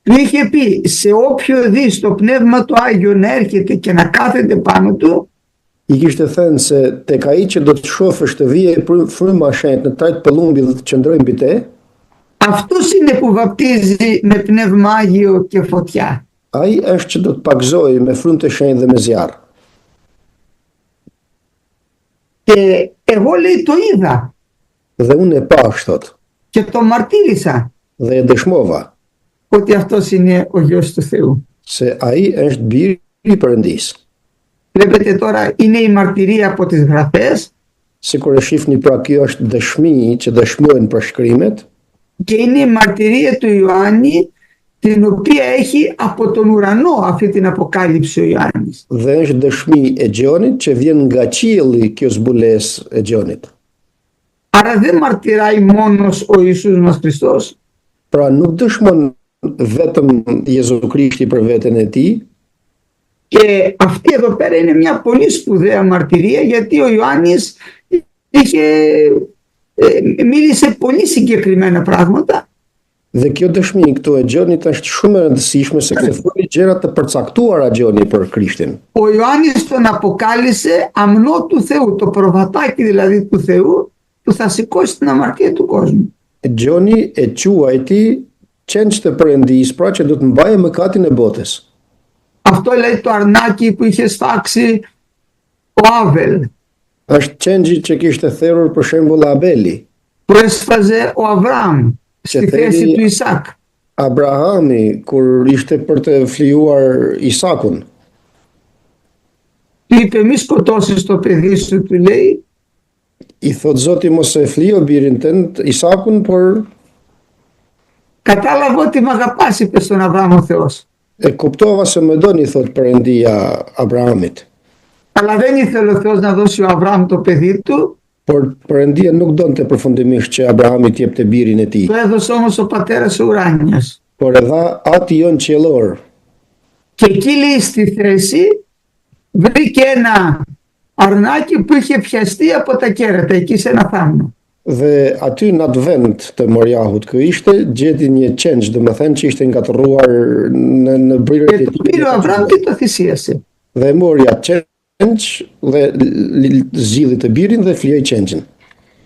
B: του είχε πει σε όποιο δεις το πνεύμα του Άγιο να έρχεται και να κάθεται πάνω του,
C: i kishte thënë se tek ai që do të shohësh të vijë fryma e shenjtë në trajt pëllumbi dhe të qëndrojë mbi te,
B: αυτός είναι που βαπτίζει με πνεύμα Άγιο και φωτιά.
C: ai është që do të pagëzojë me frymë të shenjtë dhe me zjarr.
B: Και εγώ λέει το είδα
C: Dhe unë e pa thot,
B: και το μαρτύρησα
C: dhe e dëshmova
B: ότι αυτός είναι ο Γιος του Θεού.
C: se ai është biri i Perëndisë.
B: Βλέπετε τώρα είναι η μαρτυρία από τις γραφές
C: Sikur e shihni, pra kjo është dëshmi që dëshmojnë për shkrimet
B: και είναι η μαρτυρία του Ιωάννη την οποία έχει από τον ουρανό αυτή την αποκάλυψη ο Ιωάννης.
C: dhe është dëshmi e Gjonit që vjen nga qielli kjo zbulesë e Gjonit.
B: Άρα δεν μαρτυράει μόνος ο Ιησούς μας Χριστός,
C: Pra nuk dëshmon vetëm Jezu Krishti për veten e tij,
B: και αυτή εδώ πέρα είναι μια πολύ σπουδαία μαρτυρία γιατί ο Ιωάννης μίλησε πολύ συγκεκριμένα πράγματα.
C: dhe kjo dëshmi këtu e Gjonit është shumë e rëndësishme sepse foli gjëra të përcaktuara Gjoni për Krishtin.
B: Ο Ιωάννης τον αποκάλυψε αμνό του Θεού, το προβατάκι δηλαδή του Θεού που θα σηκώσει την αμαρτία του κόσμου.
C: Gjoni e quajti qenç të Perëndisë, pra që do të mbajë mëkatin e botës.
B: Αυτό λέει το αρνάκι που είχε σφάξει ο Άβελ,
C: Është qengji që kishte therrur për shembull Abeli,
B: που έσφαζε ο Αβραάμ στη θέση του Ισάκ.
C: Abrahami kur ishte për të flijuar Isakun.
B: Του είπε μη σκοτώσεις το παιδί σου, του λέει,
C: I thot Zoti mos e flio birin tënd Isakun, por
B: κατάλαβε ότι με αγαπάς, είπε στον Αβραάμ ο Θεός.
C: e kuptova se më doni, thot Perëndia Abrahamit.
B: Αλλά δεν ήθελε ο Θεός να δώσει ο Αβραάμ το παιδί του,
C: Por Perëndia nuk donte përfundimisht që Abrahami t'i jepte birin e tij,
B: το έδωσε όμως ο πατέρας ο ουράνιος.
C: por e dha ati jon qiellor.
B: Και εκεί λέει στη θέση βρήκε ένα αρνάκι που είχε πιαστεί από τα κέρατα, εκεί σε ένα θάμνο.
C: Dhe aty në atë vend të Morjahut kë ishte, gjeti një qenç, domethënë që ishte ngatërruar në brirët
B: Και
C: e
B: του πήρε ο Αβραάμ και το θυσίασε.
C: Dhe mori atë qenç dhe zgjidhi të birin dhe flijoi qençin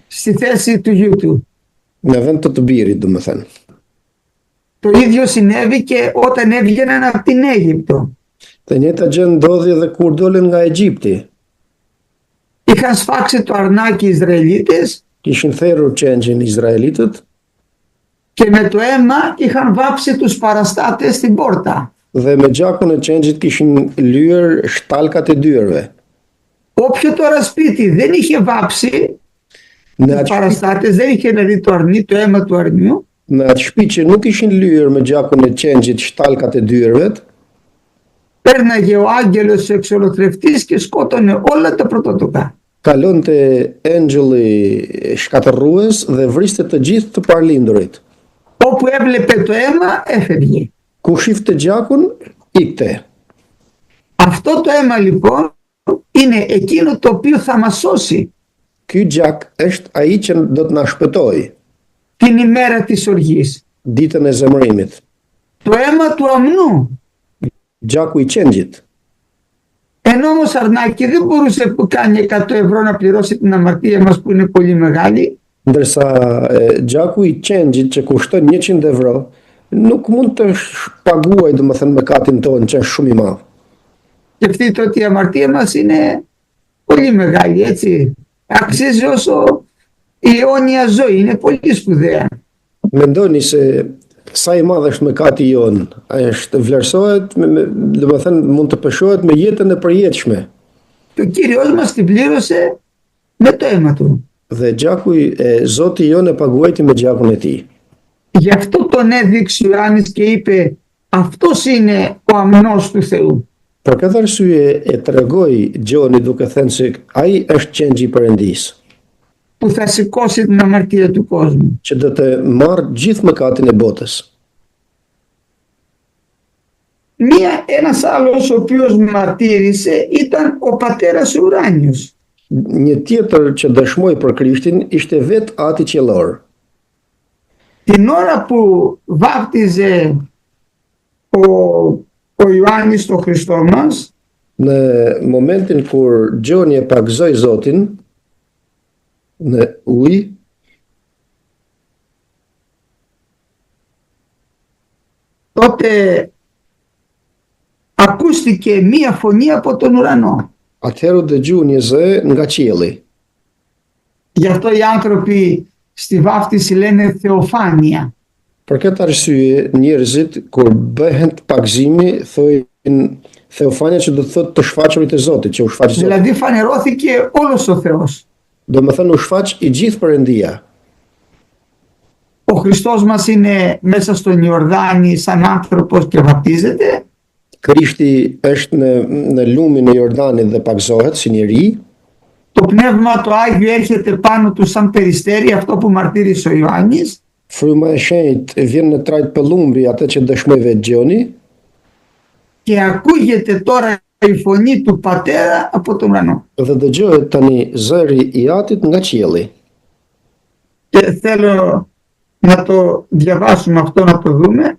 B: Στη θέση του γιού του.
C: në vend të birit, domethënë.
B: Το ίδιο συνέβη και όταν έβγαιναν από την Αίγυπτο.
C: Të njëjta gjë ndodhi edhe kur dolën nga Egjipti.
B: Είχαν σφάξει το αρνάκι οι Ισραηλίτες
C: Kishin therrur qençin izraelitët
B: και με το αίμα είχαν βάψει τους παραστάτες στην πόρτα.
C: dhe me gjakun e qençit kishin lyer shtalkat e dyerve.
B: Όποιο τώρα σπίτι δεν είχε βάψει
C: Në
B: τους
C: atë
B: παραστάτες, δεν είχε δηλαδή το αρνί, το αίμα του αρνιού,
C: Në atë shtëpi që nuk ishin lyer me gjakun e qençit shtalkat e dyervet,
B: πέρναγε ο άγγελος ο εξολοθρευτής και σκότωνε όλα τα πρωτότοκα.
C: kalonte engjëlli shkatërrues dhe vriste të gjithë të parlindurit.
B: Όπου έβλεπε το αίμα έφευγε.
C: Ku shifte gjakun, ikte.
B: Αυτό το αίμα λοιπόν είναι εκείνο το οποίο θα μας σώσει
C: Ky gjak është ai që do të na shpëtojë
B: την ημέρα της οργής.
C: ditën e zemërimit.
B: Το αίμα του αμνού.
C: Gjaku i qengjit.
B: Ενώ όμως αρνάκι δεν μπορούσε που κάνει 100 ευρώ να πληρώσει την αμαρτία μας που είναι πολύ μεγάλη,
C: Ndërsa gjaku i qengjit që kushton 100 euro, nuk mund të paguaj domethënë mëkatin tonë që është shumë i madh.
B: σκεφτείτε ότι η αμαρτία μας είναι πολύ μεγάλη, έτσι. Αξίζει όσο η αιώνια ζωή, είναι πολύ σπουδαία.
C: Mendoni se sa i madh është mëkati jon, është vlerësohet, domethënë mund të peshohet me jetën e përjetshme.
B: Και ο Κύριος μας την πλήρωσε με το αίμα του.
C: Dhe gjaku e Zoti jon e paguajti me gjakun e tij.
B: Γι' αυτό τον έδειξε ο Ιωάννης και είπε αυτός είναι ο αμνός του Θεού.
C: Për këtë arsye e tregoi Gjoni duke thënë se ai është qengji i Perëndisë,
B: που θα σηκώσει την αμαρτία του κόσμου.
C: që do të marrë gjithë mëkatin e botës.
B: Ένας άλλος ο οποίος μαρτύρησε ήταν ο πατέρας Ουράνιος.
C: Një tjetër që dëshmoi për Krishtin ishte vetë Ati Qiellor.
B: Την ώρα που βάπτιζε ο Ιωάννης τον Χριστό μας,
C: Në momentin kur Gjoni e pagzoi Zotin në ujë,
B: τότε ακούστηκε μία φωνή από τον ουρανό.
C: atëherë u dëgjua një zë nga qielli.
B: Γι' αυτό οι άνθρωποι στη βάφτιση λένε θεοφάνεια.
C: Për këtë arsye, njerëzit kur bëhen pagzimi thojnë theofania, që do të thotë të shfaqurit e Zotit, që u shfaq Zoti.
B: Δηλαδή φανερώθηκε όλος ο Θεός.
C: Domethënë u shfaq i gjithë Perëndia.
B: Ο Χριστός μας είναι μέσα στον Ιορδάνη σαν άνθρωπος και βαπτίζεται.
C: Krishti është në lumin e Jordanit dhe pagzohet si njeri.
B: Το Πνεύμα το Άγιο έρχεται πάνω του σαν περιστέρι, αυτό που μαρτύρησε ο Ιωάννης.
C: Fryma e shenjtë vjen në trajt pëllumbri, atë që dëshmoi vetë Gjoni.
B: Και ακούγεται τώρα η φωνή του Πατέρα από τον ουρανό.
C: Dhe dëgjohet tani zëri i Atit nga qielli.
B: Και θέλω να το διαβάσουμε αυτό, να το δούμε.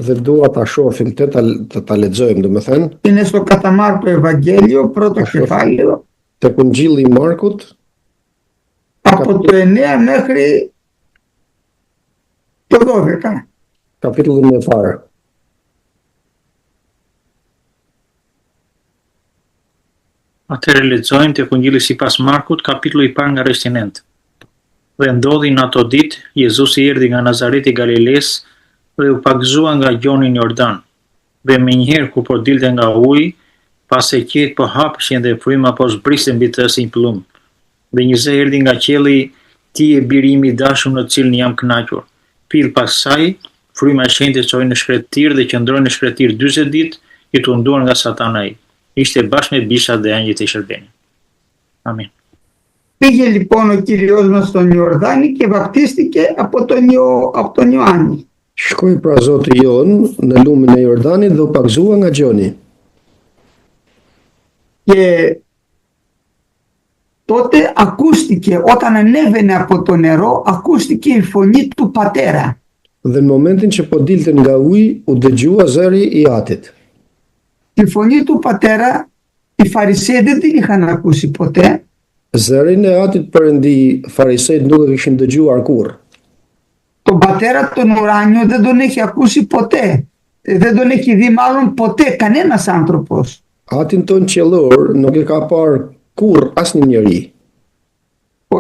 C: Dhe dua ta shohim ta lexojmë, domethënë,
B: Είναι στο κατά Μάρκο Ευαγγέλιο, πρώτο κεφάλαιο,
C: tek Ungjilli i Markut,
B: από το 9 μέχρι το 12.
C: kapitullin e parë.
A: Atëherë lexojmë tek Ungjilli sipas Markut, kapitulli i parë nga versi 9. Dhe ndodhi në ato ditë, Jezusi erdhi nga Nazareti i Galilesë dhe u pagëzua nga Gjoni në Jordan. Dhe menjëherë kur po dilte nga uji, pas se qetë po hapëshin dhe fryma po zbrisën mbi të si një plumë. Dhe një zë erdhi nga qielli, ti e biri im i dashur në cilin jam kënaqur. Fill pas saj, fryma e shenjtë çoi në shkretir dhe qëndroi në shkretir 40 ditë, i tunduar nga Satana ai. Ishte bashkë me bishat dhe angjëjt e shërbenit. Amin.
B: Πήγε λοιπόν ο Κύριος μας στον Ιορδάνη και βαπτίστηκε από τον Ιωάννη.
C: Shkoi pra Zoti jon në lumin e Jordanit dhe u pagzua nga Gjoni.
B: Και τότε ακούστηκε, όταν ανέβαινε από το νερό, ακούστηκε η φωνή του πατέρα.
C: Dhe në momentin që po dilte nga uji, u dëgjua zëri i Atit.
B: Τη φωνή του πατέρα οι Φαρισαίοι δεν την είχαν ακούσει ποτέ.
C: Zërin e Atit Perëndi farisejt nuk e kishin dëgjuar kurrë.
B: Τον πατέρα τον ουράνιο δεν τον έχει ακούσει ποτέ. Δεν τον έχει δει μάλλον ποτέ κανένας άνθρωπος.
C: Atin ton qiellor nuk e ka parë kurrë asnjë njeri.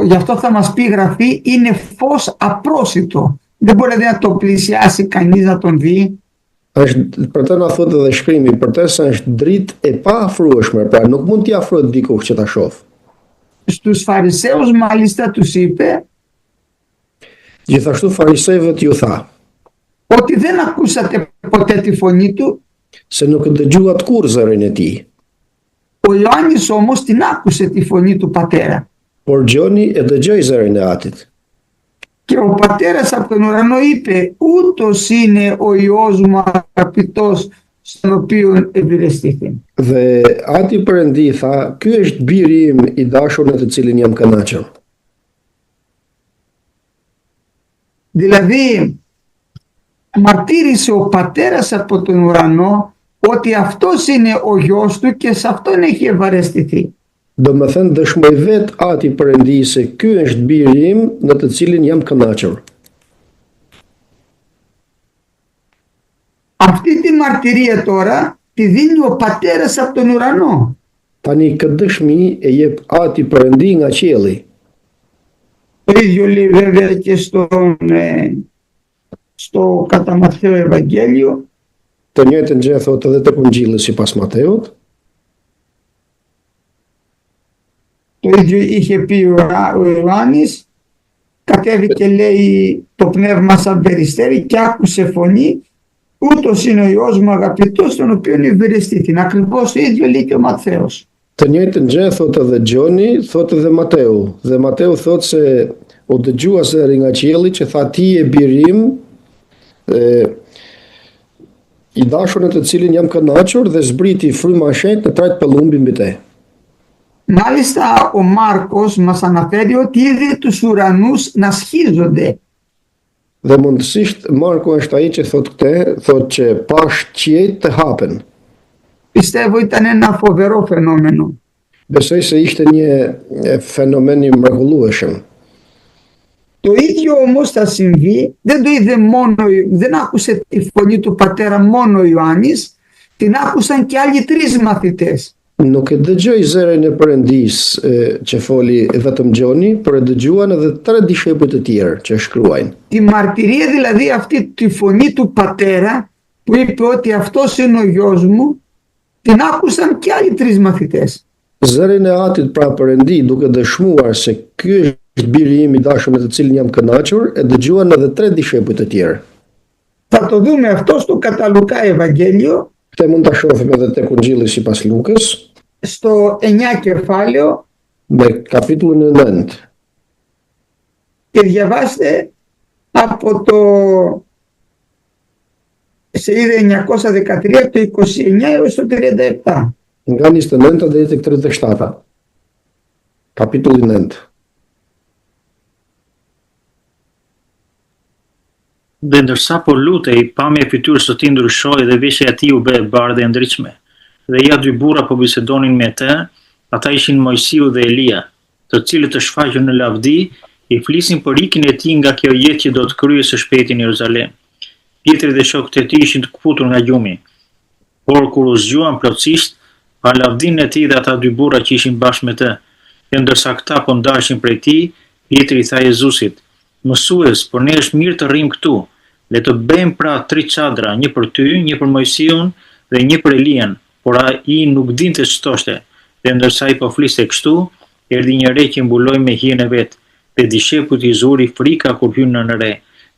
B: Γι' αυτό θα μας πει η Γραφή, είναι φως απρόσιτο. Δεν μπορεί να το πλησιάσει κανείς να τον δει.
C: Për të na thotë edhe shkrimi, për të se është dritë e pa afrueshme, pra nuk mund t'i afrohet dikush që ta shoh.
B: Στους Φαρισαίους μάλιστα τους είπε
C: Gjithashtu farisejve t'ju tha,
B: ότι δεν ακούσατε ποτέ τη φωνή του.
C: se nuk e dëgjuat kurrë zërin e tij.
B: Ο Ιωάννης όμως την άκουσε τη φωνή του πατέρα.
C: Por Gjoni e dëgjoi zërin e Atit.
B: Και ο πατέρας από τον ουρανό είπε, ούτως είναι ο Υιός μου αγαπητός, στον οποίο ευηρεστήθη.
C: Dhe Ati Perëndi tha, ky është biri im i dashur në të cilin jam kënaqur.
B: Δηλαδή, μαρτύρησε ο πατέρας από τον ουρανό ότι αυτός είναι ο γιος του και σε αυτόν έχει ευαρεστηθεί.
C: Do më thënë dëshmoj vetë Ati Perëndi se ky është biri im në të cilin jam kënaqur.
B: Αυτή τη μαρτυρία τώρα τη δίνει ο πατέρας από τον ουρανό.
C: Tani këtë dëshmi e jep Ati Perëndi nga qielli.
B: Το ίδιο λέει βέβαια και στο κατά Μαθαίο Ευαγγέλιο.
C: Të njëjtën gjë thotë edhe tek Ungjilli sipas Mateut.
B: Το ίδιο είχε πει ο Ιωάννης. Κατέβηκε λέει το πνεύμα σαν περιστέρι και άκουσε φωνή. Ούτως είναι ο Υιός μου αγαπητός, τον οποίον ευηρεστήθην. Ακριβώς το ίδιο λέει και ο Ματθαίος.
C: Të njëjtën gjë thotë edhe Gjoni, thotë edhe Mateu. Dhe Mateu thotë se u dëgjua zëri nga qielli që tha ti e biri im, i dashur në të cilin jam kënaqur dhe zbriti fryma e shenjtë në trajt pëllumbi mbi te.
B: Μάλιστα ο Μάρκος μας αναφέρει ότι είδε τους ουρανούς να σχίζονται.
C: Dhe mundësisht Marku është ai që thotë këtë, thotë që pash qiejt të hapen.
B: Πιστεύω ήταν ένα φοβερό φαινόμενο.
C: Besoj se ishte një fenomen i mrekullueshëm.
B: Το ίδιο όμως θα συμβεί, δεν το είδε μόνο, δεν άκουσε τη φωνή του πατέρα μόνο ο Ιωάννης, την άκουσαν και άλλοι 3 μαθητές.
C: Nuk e dëgjoi zërin e Perëndis që foli vetëm Gjoni, por e dëgjuan edhe 3 dishepujt e tjerë që shkruajnë.
B: Τη μαρτυρία δηλαδή αυτή τη φωνή του πατέρα που είπε ότι αυτός είναι ο γιος μου, την άκουσαν και άλλοι 3 μαθητές.
C: Zërin e Atit pra Perëndi duke dëshmuar se ky është biri im i dashur me të cilin jam kënaqur, e dëgjuan edhe 3 dishepujt e tjerë.
B: Θα το δούμε αυτό στο κατά Λουκά Ευαγγέλιο,
C: Këtë mund ta shohim edhe tek Ungjilli sipas Lukës,
B: στο 9 κεφάλαιο
C: me kapitullin 9.
B: και διαβάστε από το σελίδα 913 το 29 έως το 37.
C: Nga 29 deri tek 37. Kapitulli 9.
A: Dhe ndërsa po lutej, pamja e fytyrës së tij ndryshoi dhe veshja e tij u bë e bardhë e ndritshme. Dhe ja 2 burra po bisedonin me të, ata ishin Mojsiu dhe Elia, të cilët të shfaqur në lavdi, i flisin për ikjen e tij nga kjo jetë që do të kryej së shpejti në Jeruzalem. Pjetri dhe shokët e tij ishin të kputur nga gjumi. Por kur u zgjuan plotësisht, pa lavdinë e tij dhe ata 2 burra që ishin bashkë me të, e ndërsa këta po ndaheshin prej tij, Pjetri tha Jezusit: "Mësues, por ne është mirë të rrim këtu. Le të bëjmë pra 3 çadra, një për ty, një për Mojsiun dhe një për Elian." por ai nuk dinte ç'thoshte, dhe ndërsa ai po fliste kështu, erdhi një re që mbuloi me hijen e vet, dhe dishepujt i zuri frika kur hyn në re,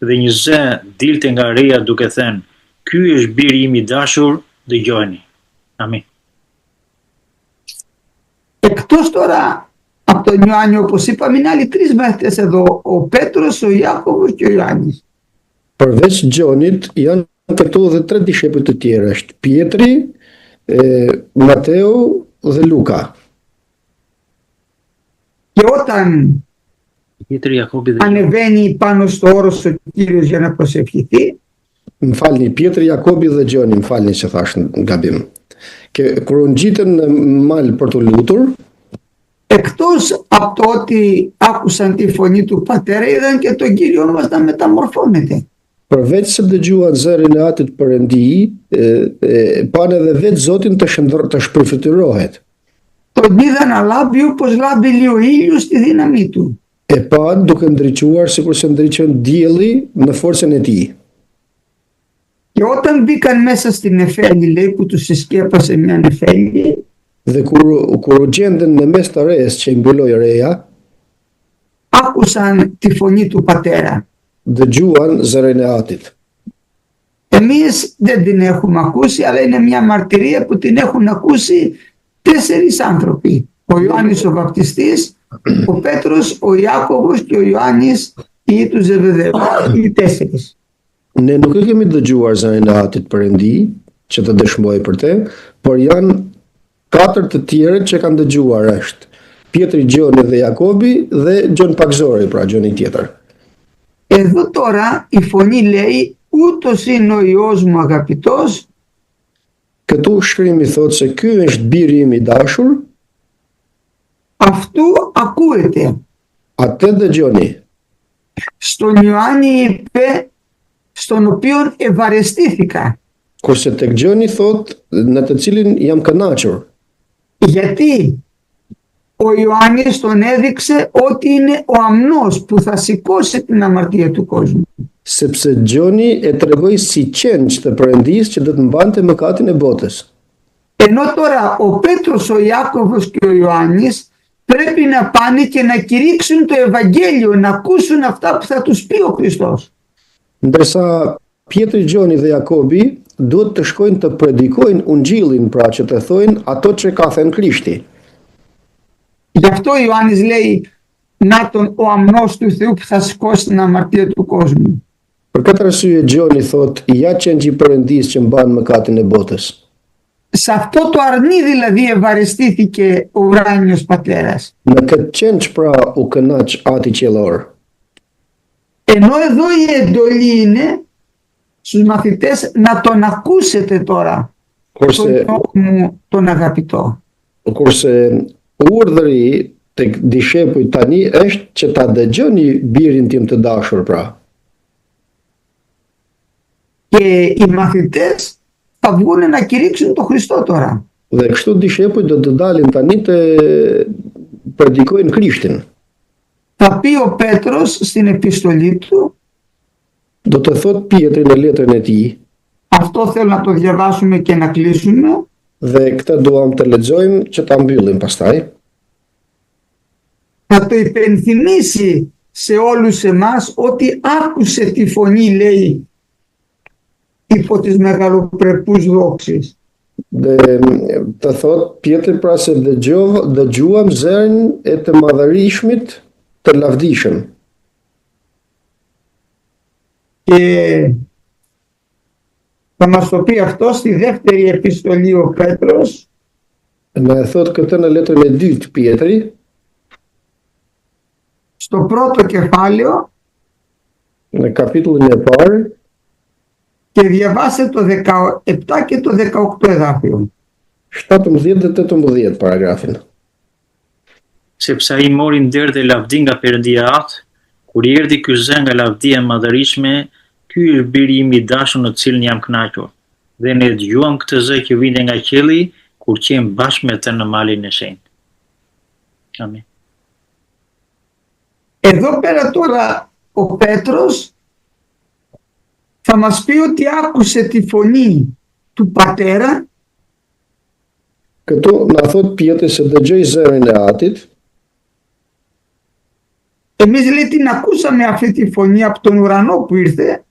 A: dhe një zë dilte nga reja duke thënë: "Ky është biri im i dashur, dëgjoni." Amin.
B: Εκτός τώρα από τον Ιωάννη, όπως είπαμε, είναι άλλοι τρεις μαθητές εδώ, ο Πέτρος, ο Ιάκωβος και ο Ιωάννης.
C: Përveç Gjonit, janë këtu dhe 3 dishepujt të tjerë, është Pietri, Mateu dhe Luka.
B: Και όταν
A: Pietri, Jakobi dhe
B: ανεβαίνει πάνω στο όρος ο Κύριος για να προσευχηθεί,
C: Më falni, Pietri, Jakobi dhe Gjoni, më falni që thash në gabim. Kur u ngjitën në mal për të lutur,
B: εκτός από το ότι άκουσαν τη φωνή του Πατέρα, είδαν και τον Κύριο μας να μεταμορφώνεται.
C: përveç se dëgjuan zërin e Atit Perëndi, pan edhe vetë Zotin të shpërfytyrohet.
B: Τον είδαν να λάμπει όπως λάμπει ο ήλιος στη δύναμή του.
C: E pan duke ndriçuar sikur se ndriçon dielli në forcën e tij.
B: Και όταν μπήκαν μέσα στην νεφέλη, λέει, που τους συσκέπασε μια νεφέλη,
C: Dhe kur u gjenden në mes të rres që i mbuloi reja,
B: άκουσαν τη φωνή του Πατέρα.
C: dëgjuan zërin e Atit.
B: Εμείς δεν την έχουμε ακούσει, αλλά είναι μια μαρτυρία που την έχουν ακούσει 4 άνθρωποι. Ο Ιωάννης ο Βαπτιστής, ο Πέτρος, ο Ιάκωβος και ο Ιωάννης, ή του Ζεβεδαίου, οι 4.
C: Ne nuk e kemi dëgjuar zërin e Atit Perëndi që të dëshmoj për te, por janë 4 të tjerët që kanë dëgjuar, është Pietri, Gjoni dhe Jakobi dhe Gjon Pakzori, pra Gjoni tjetër.
B: Εδώ τώρα η φωνή λέει, ούτως είναι ο Υιός μου αγαπητός,
C: Këtu shkrimi thotë se ky është biri im i dashur,
B: αυτού ακούεται.
C: atë dëgjoni.
B: Στον Ιωάννη είπε, στον οποίον ευαρεστήθηκα.
C: Kurse tek Gjoni thotë në të cilin jam kënaqur.
B: Γιατί ο Ιωάννης τον έδειξε ότι είναι ο αμνός που θα σηκώσει την αμαρτία του κόσμου.
C: Sepse Gjoni e tregoi si qenç të Perëndisë që do të mbante mëkatin e botës.
B: Ενώ τώρα ο Πέτρος, ο Ιάκωβος και ο Ιωάννης πρέπει να πάνε και να κηρύξουν το Ευαγγέλιο, να ακούσουν αυτά που θα τους πει ο Χριστός.
C: Ndërsa Pietri, Gjoni dhe Jakobi duhet të shkojnë të predikojnë ungjillin, pra që të thojnë ato që ka thënë Krishti.
B: Γι' αυτό ο Ιωάννης λέει, να τον ο αμνός του Θεού που θα σηκώσει την αμαρτία του κόσμου.
C: Për këtë arsye Gjoni thotë, ja qençi i Perëndisë që mban mëkatin e botës.
B: Σε αυτό το αρνί δηλαδή ευαρεστήθηκε ο ουράνιος πατέρας.
C: Në këtë qenç pra u kënaq Ati qiellor.
B: Ενώ εδώ η εντολή είναι στους μαθητές να τον ακούσετε τώρα, τον
C: Kurse
B: Υιό μου τον αγαπητό.
C: kurse urdhëri tek dishepujt tani është që ta dëgjoni birin tim të dashur pra.
B: Και οι μαθητές θα βγουν να κηρύξουν τον Χριστό τώρα.
C: Dhe kështu dishepujt do të dalin tani të predikojnë Krishtin.
B: Θα πει ο Πέτρος στην επιστολή του,
C: Do të thot Pietri në letrën e tij,
B: αυτό θέλω να το διαβάσουμε και να κλείσουμε,
C: dhe këtë duam të lexojmë që ta mbyllim pastaj.
B: θα το υπενθυμίσει σε όλους εμάς ότι άκουσε τη φωνή, λέει, υπό τις μεγαλοπρεπούς δόξεις.
C: Dhe të thot Pietri pra se dëgjuam zërin e të madhërishmit të lavdishëm.
B: Και θα μας το πει αυτό στη δεύτερη επιστολή ο Πέτρος,
C: Na e thot këtë në letrën e dytë Pietri,
B: στο πρώτο κεφάλαιο,
C: në kapitullin e parë,
B: και διαβάσε το 17 και το 18 εδάφιο.
C: 17 dhe 18 paragrafin.
A: Sepse ai mori nder dhe lavdi nga Perëndia Atë, kur i erdhi ky zë nga lavdia e madhërishme, ky është biri im i dashur në të cilin jam kënaqur. Dhe ne dëgjuam këtë zë që vinte nga qielli kur qem bashkë me të në malin e shenjtë. Amin.
B: Εδώ πέρα τώρα ο Πέτρος θα μας πει ότι άκουσε τη φωνή του Πατέρα
C: Këtu na thot Pietri se dëgjoi zërin e Atit.
B: Εμείς λέει την ακούσαμε αυτή τη φωνή από τον ουρανό που ήρθε.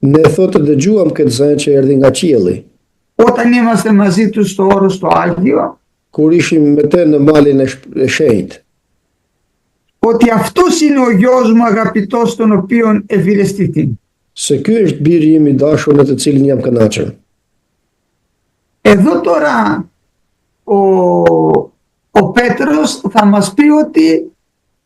C: Ne thotë dëgjuam këtë zënë që erdhi nga qielli.
B: Όταν είμαστε μαζί του στο όρος το Άγιο.
C: Kur ishim me të në malin e shenjtë.
B: Ότι αυτός είναι ο γιος μου αγαπητός τον οποίον ευηλεστήθη.
C: Se ky është biri im i dashur në të cilin jam kënaqur.
B: Εδώ τώρα ο Πέτρος θα μας πει ότι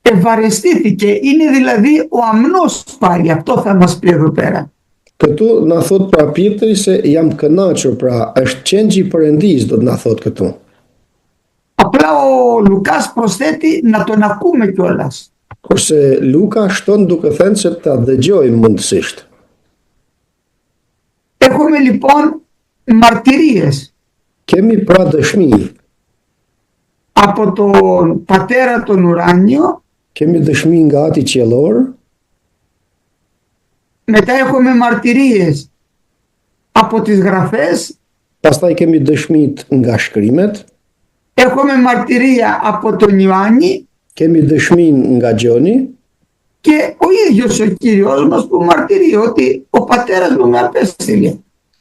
B: ευαρεστήθηκε, είναι δηλαδή ο αμνός πάλι, αυτό θα μας πει εδώ πέρα.
C: Këtu na thot pra Pietri se jam kënaqur, pra është qengji i Perëndis, do të na thot këtu.
B: Απλά ο Λουκάς προσθέτει να τον ακούμε κιόλας.
C: Kurse Luka shton duke thënë se ta dëgjojmë mundësisht.
B: Έχουμε λοιπόν μαρτυρίες.
C: Kemi pra dëshmi.
B: Από τον Πατέρα τον Ουράνιο.
C: Kemi dëshmi nga Ati qiellor.
B: Μετά έχουμε μαρτυρίες από τις γραφές.
C: Pastaj kemi dëshmit nga shkrimet.
B: Έχουμε μαρτυρία από τον Ιωάννη.
C: Kemi dëshmin nga Gjoni.
B: Και ο ίδιος ο Κύριος μας που μαρτυρεί ότι ο πατέρας μου με απέστειλε.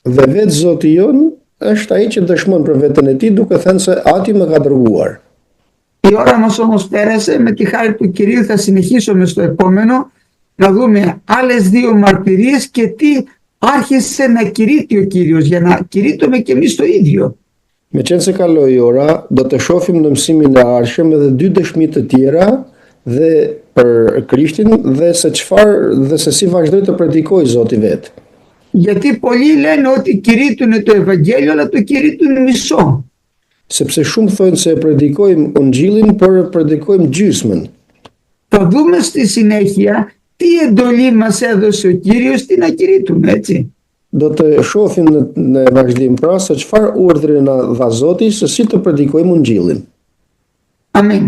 C: Dhe vetë Zoti jon është ai që dëshmon për veten e tij duke thënë se Ati më ka dërguar.
B: Η ώρα μας όμως πέρασε, με τη χάρη του Κυρίου θα συνεχίσουμε στο επόμενο να δούμε άλλες δύο μαρτυρίες και τι άρχισε να κηρύττει ο Κύριος για να κηρύττουμε και εμείς το ίδιο.
C: Me qenë se kaloi ora, do të shohim në mësimin e ardhshëm edhe dy dëshmi të tjera dhe për Krishtin dhe se si vazhdoi të predikojë Zoti vet.
B: Γιατί πολλοί λένε ότι κηρύττουν το Ευαγγέλιο αλλά το κηρύττουν μισό.
C: Sepse shumë thonë se predikojmë Ungjillin, por predikojmë gjysmën.
B: Θα δούμε στη συνέχεια τι εντολή μας έδωσε ο Κύριος, τι να κηρύττουμε, έτσι.
C: Do të shohim në vazhdim pra se çfarë urdhri na dha Zoti se si të predikojmë Ungjillin.
B: Amen.